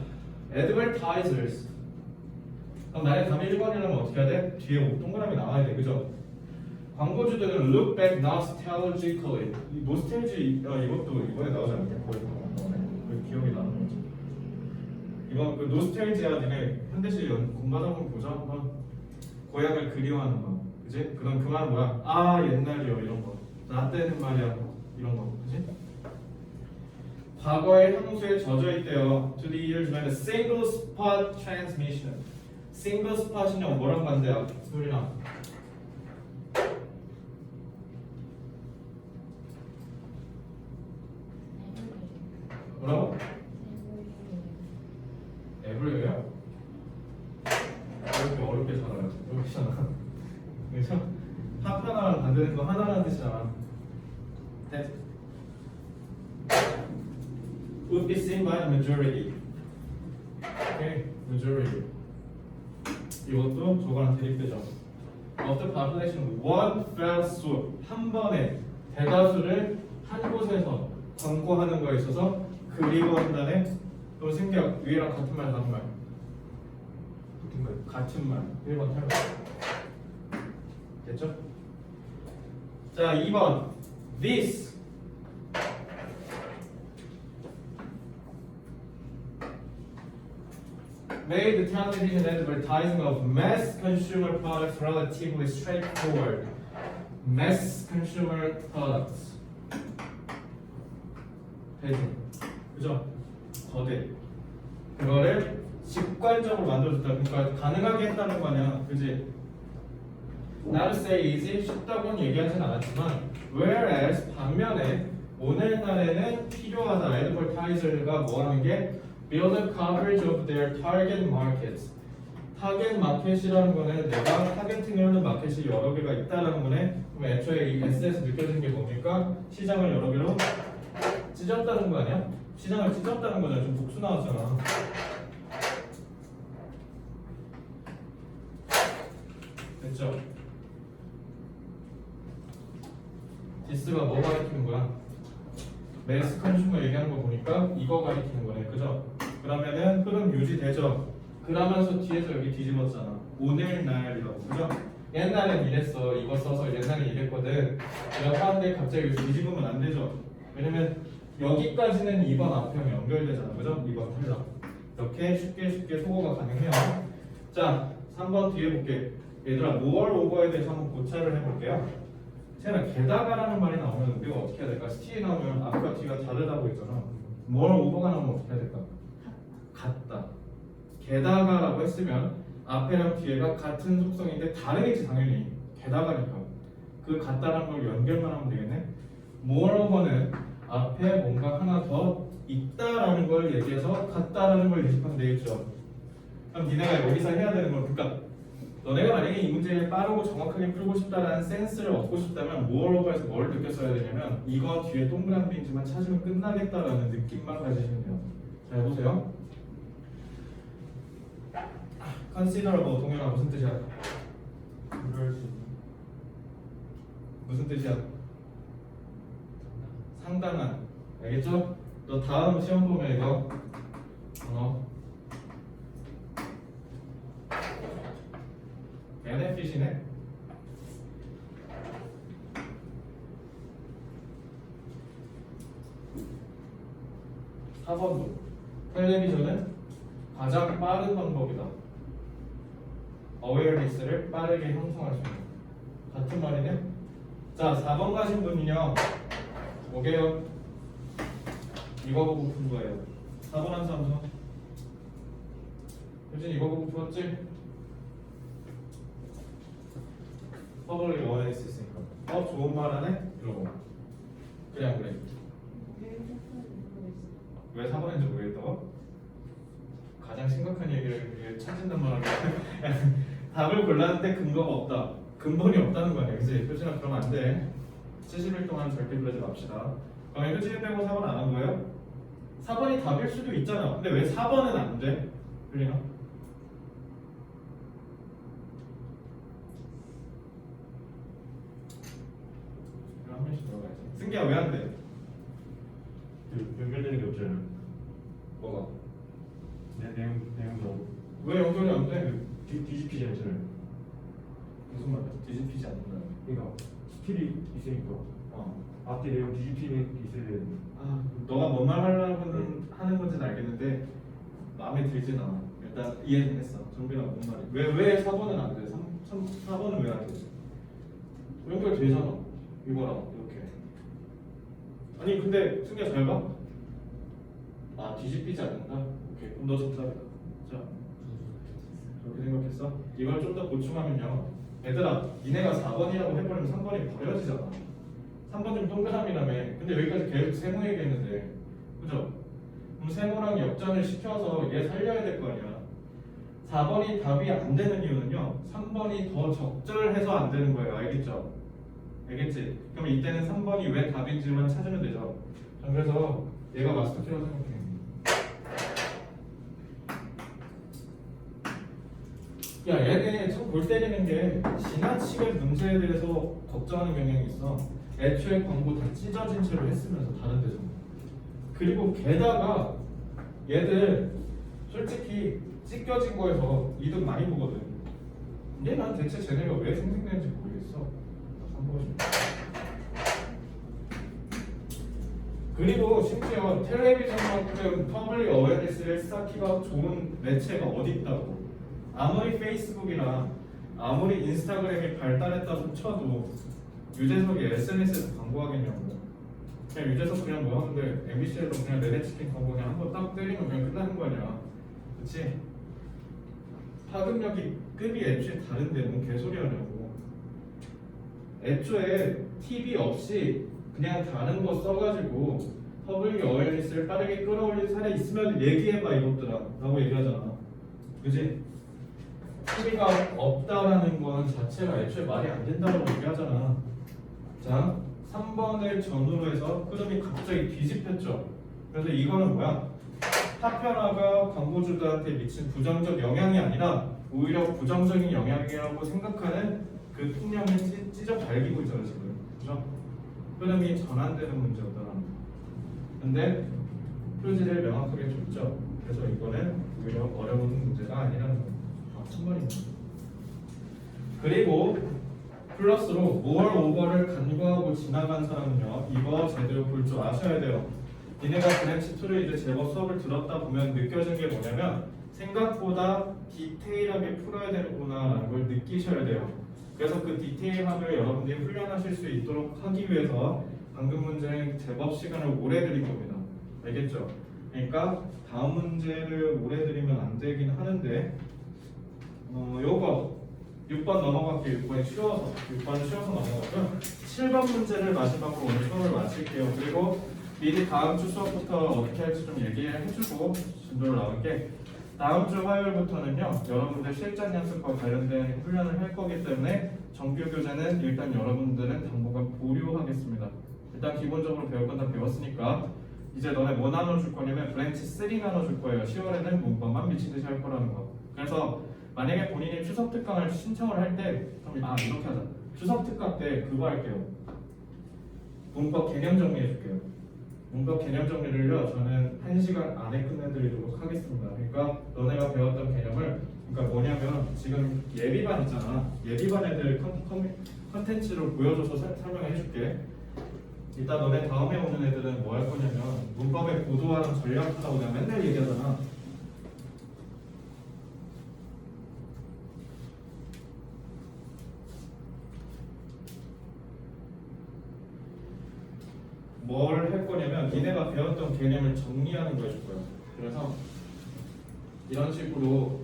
Speaker 1: advertisers. 그럼 나의 답이 1번이라면 어떻게 해야 돼? 뒤에 동그라미 나와야 돼, 그죠? 광고주들은 look back nostalgically. 이 nostalgia 이것도 이번에 나오지 않냐? 거의 기억이 나는 거지. 이건 그 nostalgia 니네 현대시 공부하다 보면 보자 한번. 고향을 그리워하는 거, 그지? 그럼 그 말은 뭐야? 아 옛날이요 이런 거. 나 때는 말이야 이런 거, 그지? 과거의 향수에 젖어 있대요. To the years when the single spot transmission. single spot이냐 뭐랑 반대야? 소리나. 뭐라고? 에브리웨어? 이렇게 어렵게 살아요. 이렇게잖아. 그래서 하나랑 반대되는 거 하나라는 뜻이잖아. That would be seen by the majority. Okay, majority. 이것도 저거랑 대립되죠. Of the population, one fell swoop. 한 번에 대다수를 한 곳에서 광고하는 거에 있어서 그리워한다네. 그럼 생각 위에랑 같은 말 다른 말? 같은 말. 1번 탈락. 됐죠? 자, 2번. This. Made the television advertising of mass consumer products relatively straightforward. Mass consumer products. 대중. 그죠? 거대. 그거를 직관적으로 만들어줬다. 그러니까 가능하게 했다는 거 아니야. 그지? Not to say easy, 쉽다고는 얘기하진 않았지만 whereas 반면에 오늘날에는 필요하다. advertiser가 뭐 하는 게 build a coverage of their target markets. 타겟 마켓이라는 거는 내가 타겟팅하는 마켓이 여러 개가 있다라는 거네. 그럼 애초에 이 S에서 느껴지는 게 뭡니까? 시장을 여러 개로 찢었다는 거 아니야? 시장을 찢었다는 거잖아. 좀 복수 나왔잖아. 됐죠? 디스가 뭐 가리키는 거야? 매스 컨슈머 얘기하는 거 보니까 이거 가리키는 거네. 그죠? 그러면은 흐름 유지되죠? 그러면서 뒤에서 여기 뒤집었잖아. 오늘날이라고. 그죠? 옛날엔 이랬어. 이거 써서 옛날엔 이랬거든. 이렇게 하는데 갑자기 여기 뒤집으면 안 되죠? 왜냐면 여기까지는 2번 앞형이 연결되잖아. 그죠? 2번 탈락. 이렇게 쉽게 소거가 가능해요. 자, 3번 뒤에 볼게. 얘들아, more over에 대해서 한번 고찰을 해볼게요. 제가 게다가라는 말이 나오면 우리가 어떻게 해야 될까? T 나오면 앞과 뒤가 다르다고 했잖아. more over가 나오면 어떻게 해야 될까? 같다. 게다가라고 했으면 앞에랑 뒤에가 같은 속성인데 다르겠지 당연히. 게다가니까. 그 같다라는 걸 연결만 하면 되겠네. more over는 앞에 뭔가 하나 더 있다라는 걸 얘기해서 같다라는 걸 예측하면 되겠죠. 그럼 니네가 여기서 해야 되는 건 그러니까 너네가 만약에 이 문제를 빠르고 정확하게 풀고 싶다라는 센스를 얻고 싶다면 moreover에서 뭘 느꼈어야 되냐면 이거 뒤에 동그란 빈지만 찾으면 끝나겠다라는 느낌만 가지시면 돼요. 자, 해보세요. considerable 동현아 무슨 뜻이야? 무슨 뜻이야? 상당한. 알겠죠? 너 다음 시험 보면 이거 benefit이네. 4번도 텔레비전은 가장 빠른 방법이다. awareness를 빠르게 형성할 수 있는 같은 말이네. 자, 4번 가신 분이요 뭐게요? 이거 보고 푼 거예요. 4번 한 삼성 효진 이거 보고 풀었지? 퍼블릭 어웨이스 있으니까 좋은 말 하네? 이러고 그래 그래. 왜 4번인지 모르겠다고? 가장 심각한 얘기를 찾는단 말이야. 답을 골랐는데 근거가 없다. 근본이 없다는 거 아니야, 그치? 효진아 그러면 안 돼. 70일 동안 절대 그러지 맙시다. 그럼 효진이 빼고 4번 안 한 거예요? 4번이 답일 수도 있잖아. 근데 왜 4번은 안 돼? 효진아? 한 명씩 들어가야지. 승기야 왜 안 돼?
Speaker 2: 연결되는 게 없잖아.
Speaker 1: 뭐가?
Speaker 2: 내용도
Speaker 1: 왜 연결이 안 돼?
Speaker 2: 뒤집히지 않잖아요.
Speaker 1: 무슨 말이야? 뒤집히지 않는다.
Speaker 2: 그러니까 스킬이 있으니까
Speaker 1: 어.
Speaker 2: 앞뒤 내용 뒤집히는 게 있어야 되는데.
Speaker 1: 아, 너가 뭔 말 하려고 하는 건지는 알겠는데 마음에 들진 않아. 일단 이해는 했어. 정빈아 뭔 말이? 왜 4번은 안 돼? 4번은 왜 안 돼? 연결 되잖아. 이거랑 이렇게. 아니 근데 승기야 잘 봐. 아 뒤집히지 않는다. 오케이. 그럼 너 정답이다. 자, 그렇게 생각했어? 이걸 좀 더 보충하면요. 얘들아, 니네가 4번이라고 해버리면 3번이 버려지잖아. 3번 좀 동그라미라며. 근데 여기까지 계속 세모 얘기했는데, 그죠? 그럼 세모랑 역전을 시켜서 얘 살려야 될 거 아니야. 4번이 답이 안 되는 이유는요. 3번이 더 적절해서 안 되는 거예요. 알겠죠? 알겠지? 그럼 이때는 3번이 왜 답인지만 찾으면 되죠. 자, 그래서 얘가 마스터키라고 생각해. 야, 얘네 참 골 때리는 게 지나치게 문제에 대해서 걱정하는 경향이 있어. 애초에 광고 다 찢어진 채로 했으면서 다른 데서. 그리고 게다가 얘들 솔직히 찢겨진 거에서 이득 많이 보거든. 근데 난 대체 쟤네가 왜 생생되는지 모르겠어. 한번. 그리고 심지어 텔레비전만큼 퍼블릭 어웨어니스를 쌓기가 좋은 매체가 어디 있다고. 아무리 페이스북이나 아무리 인스타그램이 발달했다고 쳐도 유재석이 SNS에서 광고하겠냐고. 그냥 유재석 그냥 뭐 하는데 MBC에서 그냥 내래치킨 광고 그냥 한번 딱 때리면 그냥 끝나는 거 아니야. 그치? 파급력이 급이 애초에 다른데 뭔 개소리 하냐고. 애초에 TV 없이 그냥 다른 거 써가지고 퍼블릭 어웨어니스를 빠르게 끌어올릴 사례 있으면 얘기해봐 이것들아 라고 얘기하잖아. 그치? TV가 없다라는 건 자체가 애초에 말이 안 된다고 얘기하잖아. 자, 3번을 전후로 해서 흐름이 갑자기 뒤집혔죠. 그래서 이거는 뭐야? 타편화가 광고주들한테 미친 부정적 영향이 아니라 오히려 부정적인 영향이라고 생각하는 그 통념을 찢어 발기고 있잖아 지금. 그죠? 흐름이 전환되는 문제였더라. 근데 표지를 명확하게 줬죠. 그래서 이거는 오히려 어려운 문제가 아니라는 거예요. 정말입니다. 그리고 플러스로 more over를 간과하고 지나간 사람은요 이거 제대로 볼 줄 아셔야 돼요. 니네가 브랜치 2를 이제 제법 수업을 들었다 보면 느껴진 게 뭐냐면 생각보다 디테일하게 풀어야 되는구나 라는 걸 느끼셔야 돼요. 그래서 그 디테일함을 여러분들이 훈련하실 수 있도록 하기 위해서 방금 문제는 제법 시간을 오래 드린 겁니다. 알겠죠? 그러니까 다음 문제를 오래 드리면 안 되긴 하는데 요거 6번 넘어갈게요. 6번이 쉬워서 6번은 쉬워서 넘어가고요. 7번 문제를 마지막으로 오늘 수업을 마칠게요. 그리고 미리 다음 주 수업부터 어떻게 할지 좀 얘기해주고 진도를 나올게. 다음 주 화요일부터는요 여러분들 실전 연습과 관련된 훈련을 할 거기 때문에 정규 교재는 일단 여러분들은 당분간 보류하겠습니다. 일단 기본적으로 배울 건 다 배웠으니까 이제 너네 뭐 나눠줄 거냐면 브랜치 3 나눠줄 거예요. 10월에는 문법만 미친듯이 할 거라는 거. 그래서 만약에 본인이 추석 특강을 신청을 할 때 그럼 이렇게 하자. 추석 특강 때 그거 할게요. 문법 개념 정리해 줄게요. 문법 개념 정리를요 저는 1시간 안에 끝내드리도록 하겠습니다. 그러니까 너네가 배웠던 개념을 그러니까 뭐냐면 지금 예비반 있잖아. 예비반 애들 컨텐츠로 보여줘서 설명해 줄게. 일단 너네 다음에 오는 애들은 뭐 할 거냐면 문법의 고도화랑 전략하다고 내가 맨날 얘기하잖아. 뭘 할 거냐면 니네가 배웠던 개념을 정리하는 거 해줄 거야. 그래서 이런 식으로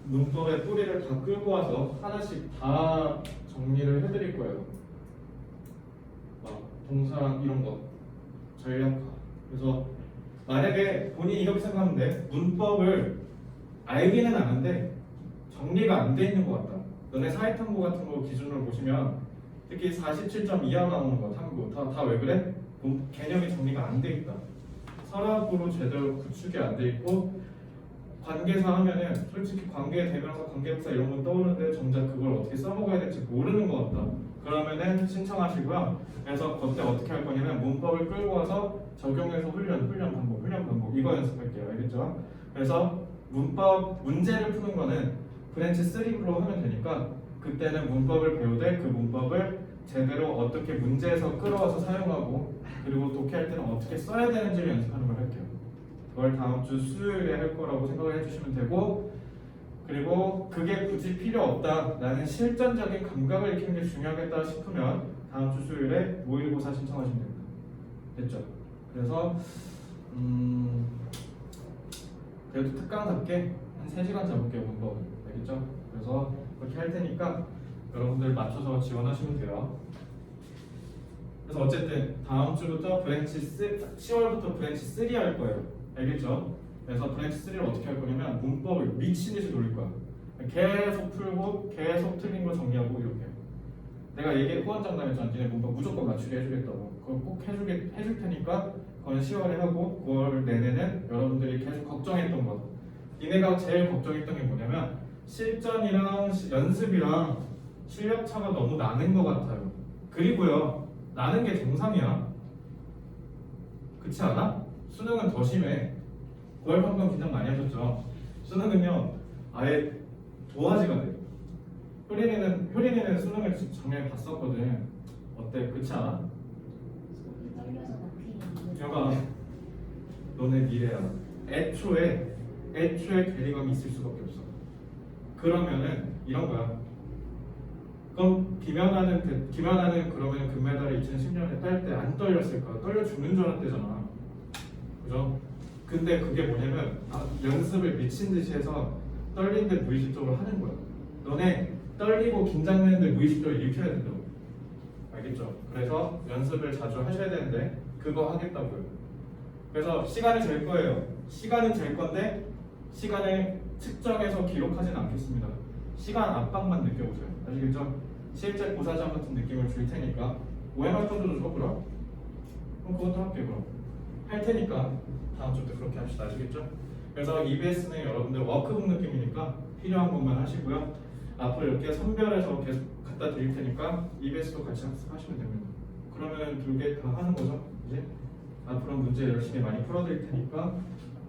Speaker 1: 문법의 뿌리를 다 끌고 와서 하나씩 다 정리를 해드릴 거예요. 막 동사 이런 거 전략화. 그래서 만약에 본인이 이렇게 생각하면 돼. 문법을 알기는 아는데 정리가 안 돼 있는 것 같다. 너네 사회탐구 같은 거 기준으로 보시면 특히 47점 이하 나오는 거 탐구 다 왜 그래? 개념이 정리가 안 돼 있다. 서랍으로 제대로 구축이 안 돼 있고 관계사 하면은 솔직히 관계 대명사 관계부사 이런 건 떠오르는데 정작 그걸 어떻게 써먹어야 될지 모르는 것 같다. 그러면은 신청하시고요. 그래서 그때 어떻게 할 거냐면 문법을 끌고 와서 적용해서 훈련 반복 이거 연습할게요. 알겠죠? 그래서 문법 문제를 푸는 거는 브랜치 3로 하면 되니까 그때는 문법을 배우되 그 문법을 제대로 어떻게 문제에서 끌어와서 사용하고 그리고 독해할 때는 어떻게 써야 되는지를 연습하는 걸 할게요. 그걸 다음 주 수요일에 할 거라고 생각을 해주시면 되고 그리고 그게 굳이 필요 없다 나는 실전적인 감각을 익히는 게 중요하겠다 싶으면 다음 주 수요일에 모의고사 신청하시면 됩니다. 됐죠? 그래서 그래도 특강답게 한 3시간 잡을게요. 문법은 알겠죠? 그래서 그렇게 할 테니까 여러분들 맞춰서 지원하시면 돼요. 그래서 어쨌든 다음 주부터 브랜치 10월부터 브랜치 3 할 거예요. 알겠죠? 그래서 브랜치 3를 어떻게 할 거냐면 문법을 미친 듯이 돌릴 거야. 계속 풀고 계속 틀린 거 정리하고 이렇게. 내가 후원 장담했잖아. 니네 문법 무조건 맞추게 해주겠다고. 그걸 꼭 해줄 테니까 그건 10월에 하고 9월 내내는 여러분들이 계속 걱정했던 거. 니네가 제일 걱정했던 게 뭐냐면 실전이랑 연습이랑 실력 차가 너무 나는 것 같아요. 그리고요. 나는 게 정상이야. 그렇지 않아? 수능은 더 심해. 9월 판정 긴장 많이 하셨죠? 수능은요 아예 도화지가 돼. 효린이는 수능을 작년에 봤었거든. 어때? 그렇지 않아?
Speaker 3: 떨려서 막히겠는데.
Speaker 1: 여가 너네 미래야. 애초에 괴리감이 있을 수밖에 없어. 그러면은 이런 거야. 그럼 김연아는 그러면 금메달을 2010년에 딸 때 안 떨렸을까? 떨려 죽는 줄 알았대잖아. 그죠? 근데 그게 뭐냐면 연습을 미친 듯이 해서 떨린데 무의식적으로 하는 거야. 너네 떨리고 긴장되는데 무의식적으로 일으켜야 된다고. 알겠죠? 그래서 연습을 자주 하셔야 되는데 그거 하겠다고요. 그래서 시간을 잴 거예요. 시간은 잴 건데 시간을 측정해서 기록하진 않겠습니다. 시간 압박만 느껴보세요. 아시겠죠? 실제 고사장 같은 느낌을 줄 테니까 OMR 정도도 줘 그럼? 그럼 그것도 할게요. 그럼 할 테니까 다음 주부터 그렇게 합시다. 아시겠죠? 그래서 EBS는 여러분들 워크북 느낌이니까 필요한 것만 하시고요. 앞으로 이렇게 선별해서 계속 갖다 드릴 테니까 EBS도 같이 학습하시면 됩니다. 그러면 2개 다 하는 거죠. 이제 앞으로 문제 열심히 많이 풀어드릴 테니까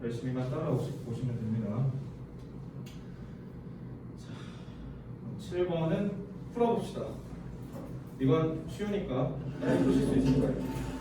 Speaker 1: 열심히만 따라오시면 됩니다. 자, 7번은 풀어봅시다. 이건 쉬우니까 푸실 수 있을 거예요.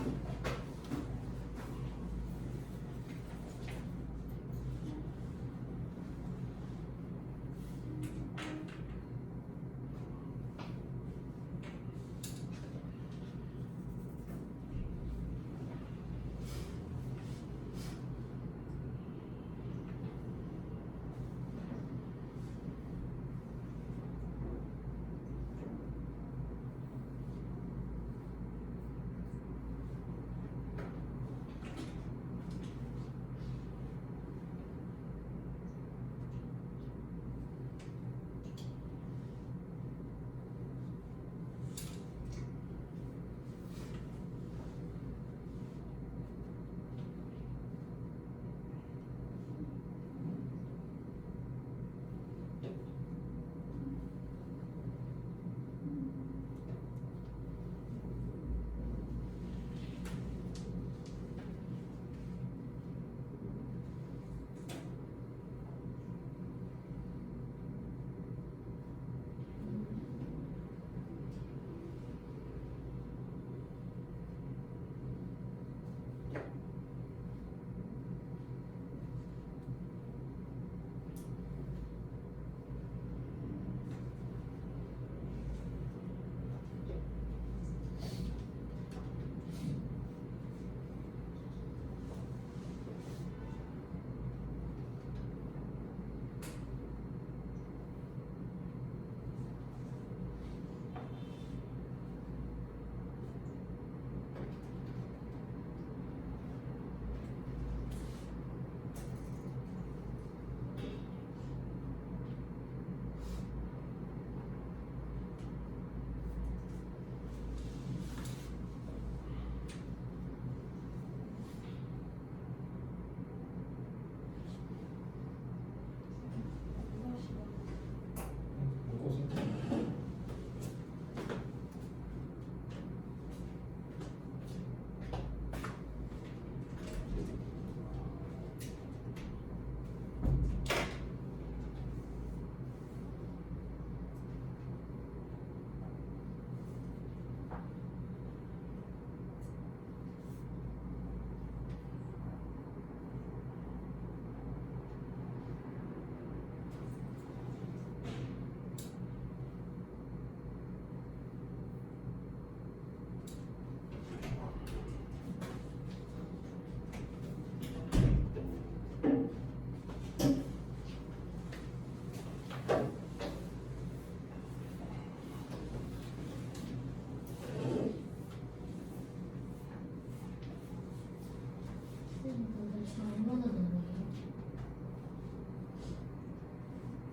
Speaker 3: 근데 장문은 뭐예요?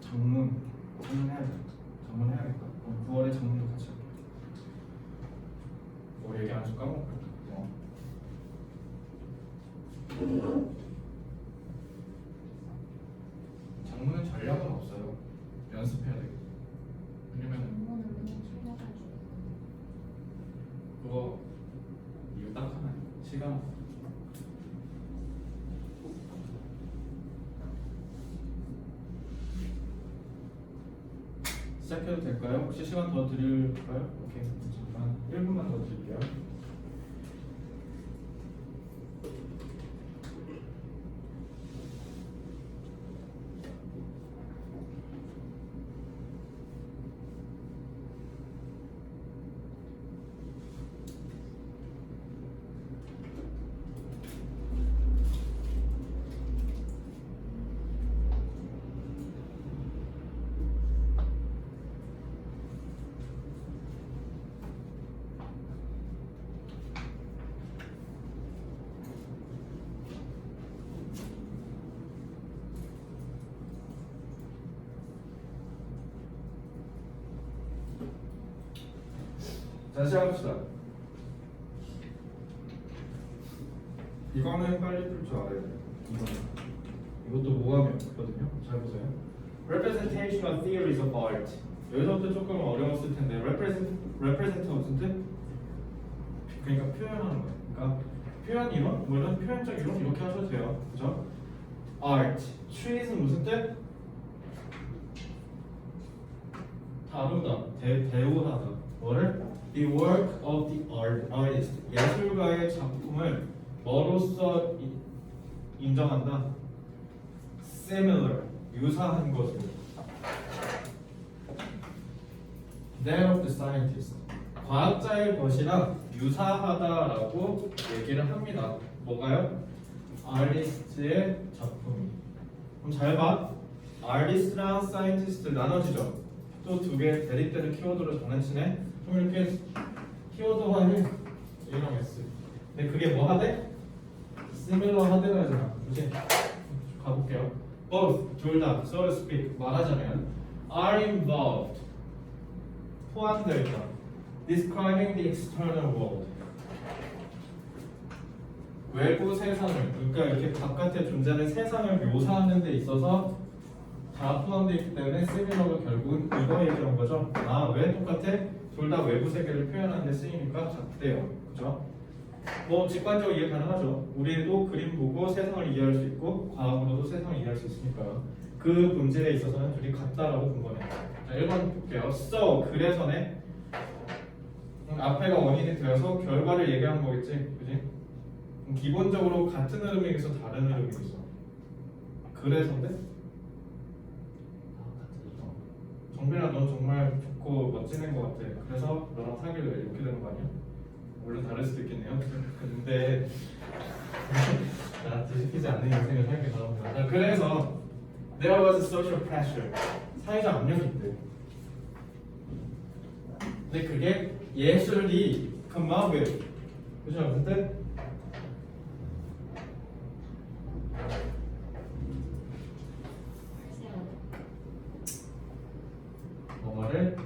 Speaker 1: 장문 해야 돼. 장문 해야겠다. 9월에 장문도 같이 할게. 뭐 얘기 안 해서 까먹을까? 장문은 전략은 없어요. 연습해야 돼. 왜냐면
Speaker 3: 장문은 맨날 틀려가지고.
Speaker 1: 그거 이유 딱 하나. 시간. 시작해도 될까요? 혹시 시간 더 드릴까요? 오케이. 잠깐 1분만 더 드릴게요. 자, 시작합시다. 이거는 빨리 풀 줄 알아야 돼요. 이것도 모함이 없거든요. 잘 보세요. Representational theories of art. 여기서부터 조금 어려웠을 텐데 represent 무슨 뜻? 그러니까 표현하는 거예요. 그러니까 표현 이론, 물론 표현적 이론 이렇게 하셔도 돼요. 그죠? Art. trees는 무슨 뜻? 다루다, 대우하다. 뭐를? The work of the artist. 예술가의 작품을 뭐로써 인정한다? Similar. 유사한 것으로. That of the scientist. 과학자의 것이랑 유사하다라고 얘기를 합니다. 뭐가요? artist의 작품이. 그럼 잘 봐. artist랑 scientist 나눠지죠. 또 두 개 대립되는 키워드로 장난치네. 그럼 이렇게 키워드화해. A랑 S. 근데 그게 뭐 하대? similar 하대라 하잖아. 그치? 가볼게요. Both, 둘 다, so to speak, 말하자면 are involved, 포함되어 있다. Describing the external world. 외부 세상을, 그러니까 이렇게 바깥에 존재하는 세상을 묘사하는 데 있어서 다 포함되어 있기 때문에 similar가 결국은 이거 얘기한 거죠. 아, 왜 똑같아? 둘 다 외부 세계를 표현하는 데 쓰이니까 같대요. 그죠? 뭐 직관적으로 이해 가능하죠. 우리도 그림 보고 세상을 이해할 수 있고 과학으로도 세상을 이해할 수 있으니까요. 그 본질에 있어서는 둘이 같다라고 본 거네요. 자, 1번 볼게요. So, 그래서네. 앞에가 원인이 되어서 결과를 얘기하는 거겠지, 그지? 기본적으로 같은 흐름이 있어, 다른 흐름이 있어. 그래서인데? 정빈아, 넌 정말 좋고 멋진 애인 것 같아. 그래서 너랑 사귈래. 이렇게 되는 거 아니야? 물론 다를 수도 있겠네요. 근데 나 뒤집히지 않는 인생을 살게 바랍니다. 자, 그래서 there was social pressure. 사회적 압력이 있대. 근데 그게 예술이 come up with. 그죠? 무슨 뜻? 뭐를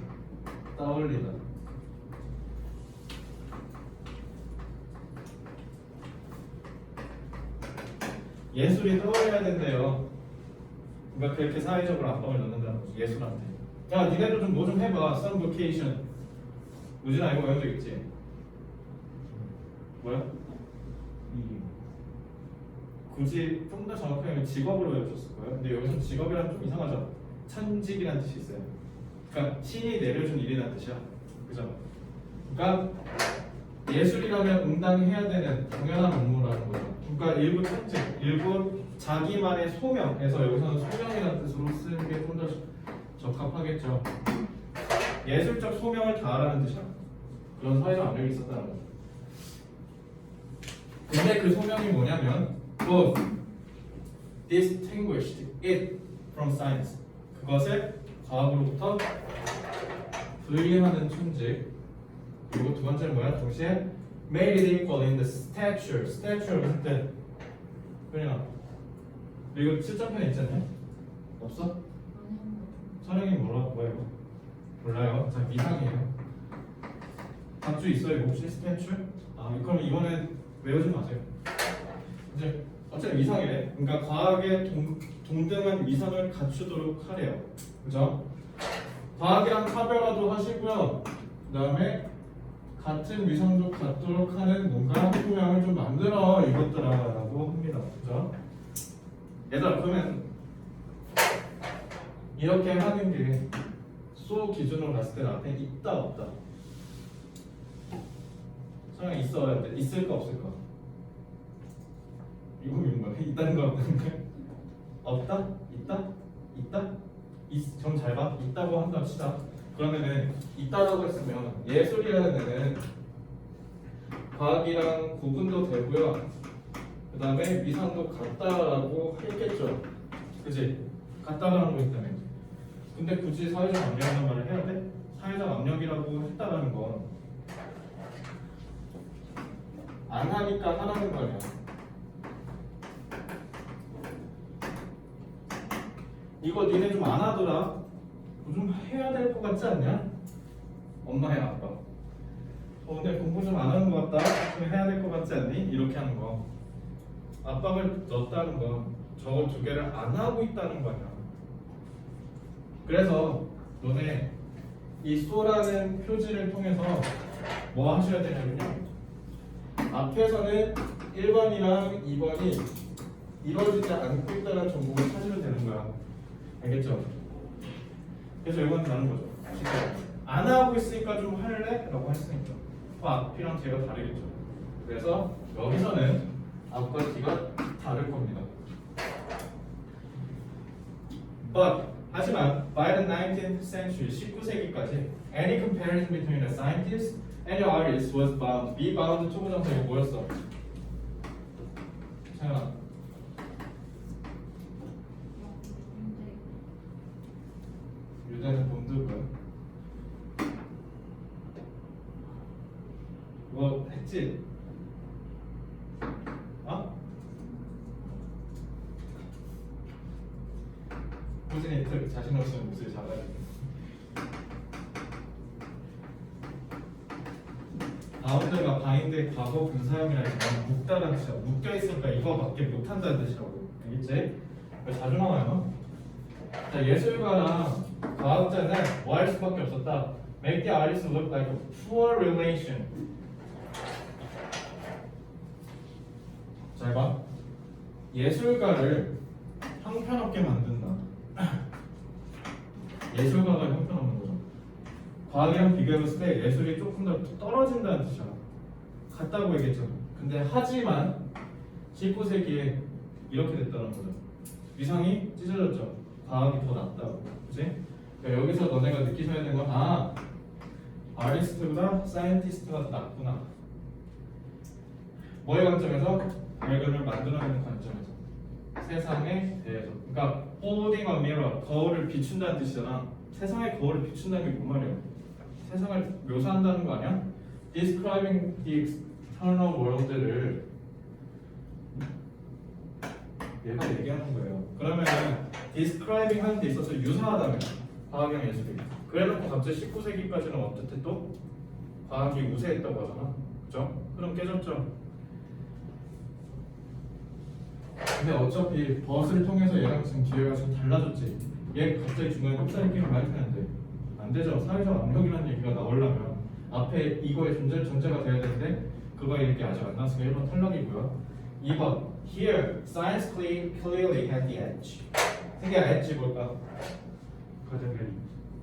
Speaker 1: 떠올리다. 예술이 떠올려야 된대요. 그러니까 그렇게 사회적으로 압박을 넣는다는 거지, 예술한테. 야, 니네도 좀 뭐 좀 해봐. Some vocation. 우진아 이거 외운 적 있지? 뭐야? 굳이 좀 더 정확하게 직업으로 외우셨을 거예요. 근데 여기서 직업이란 좀 이상하죠? 천직이라는 뜻이 있어요. 그러니까 신이 내려준 일이라는 뜻이야. 그죠? 그러니까 예술이라면 응당해야 되는 당연한 업무라는 거죠. 그러니까 일부 천직, 일부 자기만의 소명에서 여기서는 소명이라는 뜻으로 쓰는 게 좀 더 적합하겠죠. 예술적 소명을 다하라는 뜻이야. 그런 사회적 압력이 있었다는 거죠. 근데 그 소명이 뭐냐면 both distinguished it from science. 그것을 과학으로부터 분리하는 존재. 그리고 두 번째는 뭐야? 동시에 made it equal in the stature. stature 무슨 뜻? 그냥 이거 실전편에 있잖아요. 없어?
Speaker 3: 안
Speaker 1: 선생님 뭐야 이거? 몰라요. 자 이상이에요. 답주 있어요 이거 혹시 stature? 아 그럼 이거는 외우지 마세요. 이제 어차피 위상이래. 그러니까 과학의 동등한 위상을 갖추도록 하래요. 그죠? 과학이랑 차별화도 하시고요. 그 다음에 같은 위상도 갖도록 하는 뭔가 표명을 좀 만들어 이것들아라고 합니다. 그죠? 얘들아 그러면 이렇게 하는 게 소 기준으로 봤을 때 나한테 있다 없다? 성향 있어야 돼. 있을까 없을까? 이거 뭐야? 있다는 거 없는 거? 없다? 있다? 있다? 좀 잘 봐. 있다고 한다 치자. 그러면은 있다라고 했으면 예술이라는 애는 과학이랑 구분도 되고요. 그 다음에 위상도 같다라고 했겠죠. 그지? 같다라는 거 있다며. 근데 굳이 사회적 압력이라는 말을 해야 돼? 사회적 압력이라고 했다라는 건 안 하니까 하라는 거 아니야. 이거 니네 좀 안 하더라. 좀 해야 될 것 같지 않냐? 엄마야 아빠. 오늘 공부 좀 안 하는 것 같다. 좀 해야 될 것 같지 않니? 이렇게 하는 거. 압박을 넣었다는 건 저거 두 개를 안 하고 있다는 거 아니야. 그래서 너네 이 소라는 표지를 통해서 뭐 하셔야 되냐면요. 앞에서는 1번이랑 2번이 이루어지지 않고 있다는 정보를 찾으면 되는 거야. 알겠죠? 그래서 이건 다른 거죠. 안 하고 있으니까 좀 할래? 라고 했으니까 앞이랑 뒤가 다르겠죠. 그래서 여기서는 앞과 뒤가 다를 겁니다. But 하지만 by the 19th century 19세기까지 any comparison between a scientist and an artist was bound. be bound 초보정사 이거 뭐였어? 창현아 유대는 본드고요. 이거 했지? 어? 꾸준히 자신 없으면 목소리 작아야 돼. 가운데가 바인드의 과거 분사형이라 했지만 묶다라는 뜻이야. 묶여있으니까 이거밖에 못한다는 뜻이라고. 알겠지? 자주 나와요. 자, 예술가랑 과학자는 뭐 할 수밖에 없었다. Make the artist look like a poor relation. 잘 봐. 예술가를 형편없게 만든다. 예술가가 형편없는 거죠. 과학이랑 비교했을 때 예술이 조금 더 떨어진다는 뜻이야. 같다고 얘기했잖아. 근데 하지만 19세기에 이렇게 됐다는 거죠. 위상이 찢어졌죠. 과학이 더 낫다고. 그치? 그러니까 여기서 너네가 느끼셔야 되는 건 아리스트보다 사이언티스트가 더 낫구나. 뭐의 관점에서? 발견을 만들어내는 관점에서. 세상에 대해서. 그러니까 holding a mirror, 거울을 비춘다는 뜻이잖아. 세상의 거울을 비춘다는 게 뭔 말이야? 세상을 묘사한다는 거 아니야? Describing the external world를 얘가 얘기하는 거예요. 그러면은 describing 하는 데 있어서 유사하다면 과학이랑 예술이. 그래놓고 갑자기 19세기까지는 어쨌든 또 과학이 우세했다고 하잖아. 그죠? 그럼 깨졌죠. 근데 어차피 벗을 통해서 얘랑 지금 기회가 좀 달라졌지. 얘 갑자기 중간에 흡사리끼리 말이 되는데 안 되죠. 사회적 압력이라는 얘기가 나오려면 앞에 이거의 존재가 돼야 되는데 그거 얘기 아직 안 나왔으니까 1번 탈락이고요. 2번 Here, science clearly had the edge. 특히 edge 뭘까?
Speaker 2: 가장자리.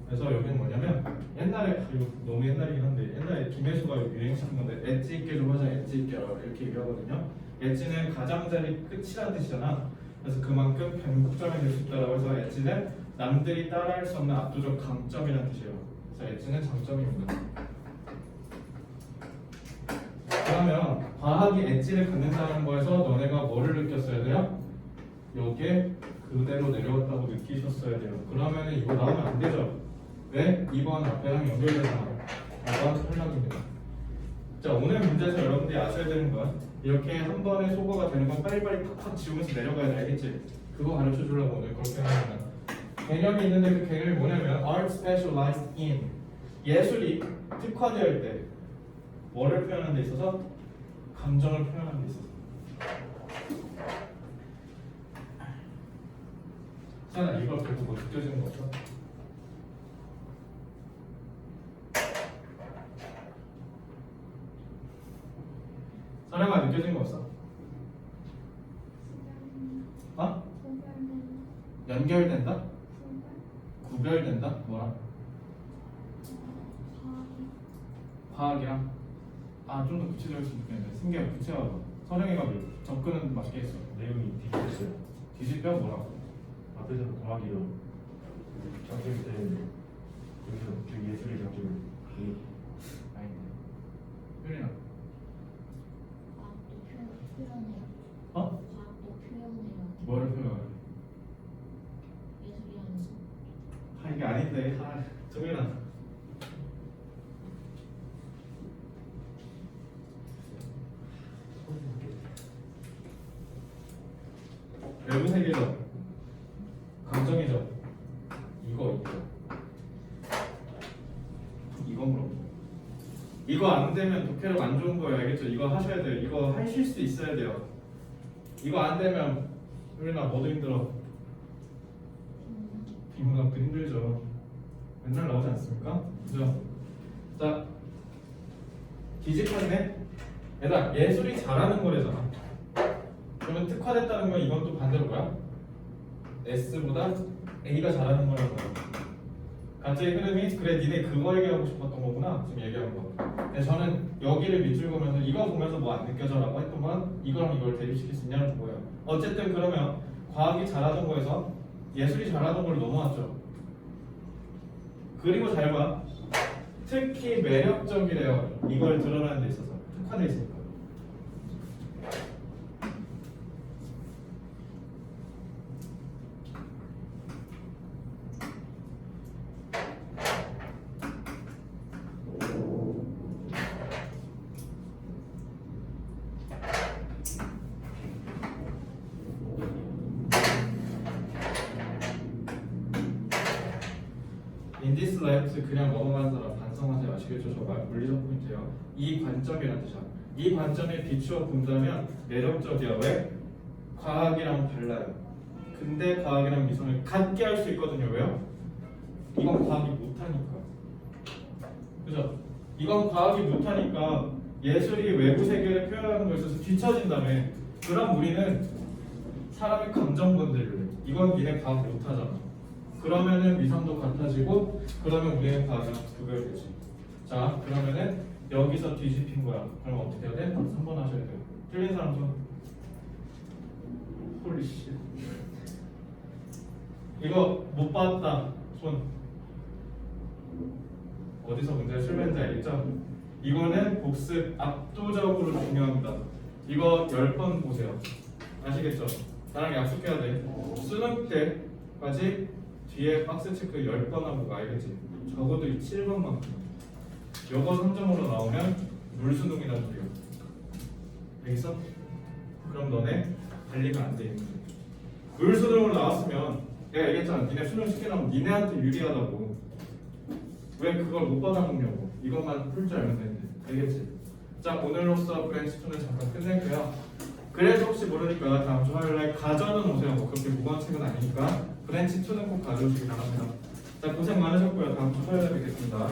Speaker 1: 그래서 여기는 뭐냐면 옛날에 이거 너무 옛날이긴 한데 옛날에 김혜수가 유행시킨 건데 엣지 있게 좀 하자 엣지 있게 이렇게 얘기하거든요. 엣지는 가장자리 끝이라는 뜻이잖아. 그래서 그만큼 변곡점이 될 수 있다라고 해서 엣지는 남들이 따라할 수 없는 압도적 강점이라는 뜻이에요. 그래서 엣지는 장점입니다. 그러면 과학이 엣지를 갖는다는 거에서 너네가 뭐를 느꼈어야 돼요? 요게 그대로 내려왔다고 느끼셨어야 돼요. 그러면은 이거 나오면 안 되죠. 왜? 2번 앞에랑 연결되잖아. 2번 탈락입니다. 자, 오늘 문제에서 여러분들이 아셔야 되는 건 이렇게 한 번에 소거가 되는 건 빨리빨리 팍팍 지우면서 내려가야 돼. 알겠지? 그거 가르쳐 주려고 오늘 그렇게 하는 거야. 개념이 있는데 그 개념이 뭐냐면 art specialized in 예술이 특화되어 때 뭐를 표현하는 데 있어서 감정을 표현하는 데 있어서 사나 이걸 보고 뭐 느껴지는 거 없어? 사나가 느껴지는 거 없어? 어? 연결된다? 구별된다? 뭐랑? 과학이랑? 아, 좀 더 구체적이었으면 좋겠는데 승계가 구체화가 서령이가 접근은 맞게 했어.
Speaker 2: 내용이 뒤집혔어요.
Speaker 1: 뒤집혀 뭐라고?
Speaker 2: 앞에서는 과학이요. 장점이 되는데 여기서 갑자기 예술의 장점을
Speaker 1: 아닌데 효린아
Speaker 3: 과학도 표현해요.
Speaker 1: 어?
Speaker 3: 과학도 표현해요.
Speaker 1: 뭐를 표현해?
Speaker 3: 예술이 아니고.
Speaker 1: 아 이게 아닌데 정현아 외부 세계죠 감정이죠 이거 이거 물어보죠 이거 안 되면 독해력 안 좋은 거예요 알겠죠? 이거 하셔야 돼요 이거 하실 수 있어야 돼요 이거 안 되면 우리나 뭐도 힘들어 비문학도 힘들죠 맨날 나오지 않습니까? 그죠? 자 뒤집혔네 얘들아 예술이 잘하는 거래잖아 그러면 특화됐다는 건 이건 또 반대로 뭐야? S보다 A가 잘하는 거라는 거야 갑자기 흐름이 그래 니네 그거 얘기하고 싶었던 거구나 지금 얘기한 거 근데 저는 여기를 밑줄 보면서 이거 보면서 뭐 안 느껴져 라고 했던 건 이거랑 이걸 대립시킬 수 있냐는 거예요 어쨌든 그러면 과학이 잘하던 거에서 예술이 잘하던 걸로 넘어왔죠 그리고 잘 봐 특히 매력적이래요 이걸 드러나는 데 있어서 특화돼 있으니까 인디스 라이프스 그냥 넘어가는 사람 반성하지 마시겠죠? 저 물리적 포인트예요. 이 관점이라는 뜻이야. 이 관점에 비추어 본다면 매력적이야. 왜? 과학이랑 달라요. 근데 과학이랑 미성을 같게 할 수 있거든요. 왜요? 이건 과학이 못하니까. 그죠? 이건 과학이 못하니까 예술이 외부 세계를 표현하는 거에 있어서 뒤처진다며. 그럼 우리는 사람의 감정 건드릴래. 이건 니네 과학 못하잖아. 그러면은 미성도 같아지고 그러면 우리는 과학이랑 구별되지. 자 그러면은 여기서 뒤집힌 거야. 그럼 어떻게 해야 돼? 3번 하셔야 돼요. 틀린 사람 손. 홀리씨. 이거 못 봤다. 손. 어디서 문제가 출발했는지 알겠죠? 이거는 복습 압도적으로 중요합니다. 이거 10번 보세요. 아시겠죠? 나랑 약속해야 돼. 수능 때까지 뒤에 박스 체크 10번 하고 가 알겠지? 적어도 이 7번만큼 요거 3점으로 나오면 물수능이라는 소리야 알겠어? 그럼 너네 관리가 안 돼 있는 거야 물수능으로 나왔으면 내가 얘기했잖아 니네 수능 쉽게 나오면 니네한테 유리하다고 왜 그걸 못 받아먹냐고 이것만 풀 줄 알면 되는데 알겠지? 자 오늘로써 브랜치 2는 잠깐 끝낼게요 그래서 혹시 모르니까 다음 주 화요일날 가전은 오세요 뭐 그렇게 무거운 책은 아니니까 브랜치 2는 꼭 가져오시기 바랍니다 자 고생 많으셨고요 다음 주 화요일에 뵙겠습니다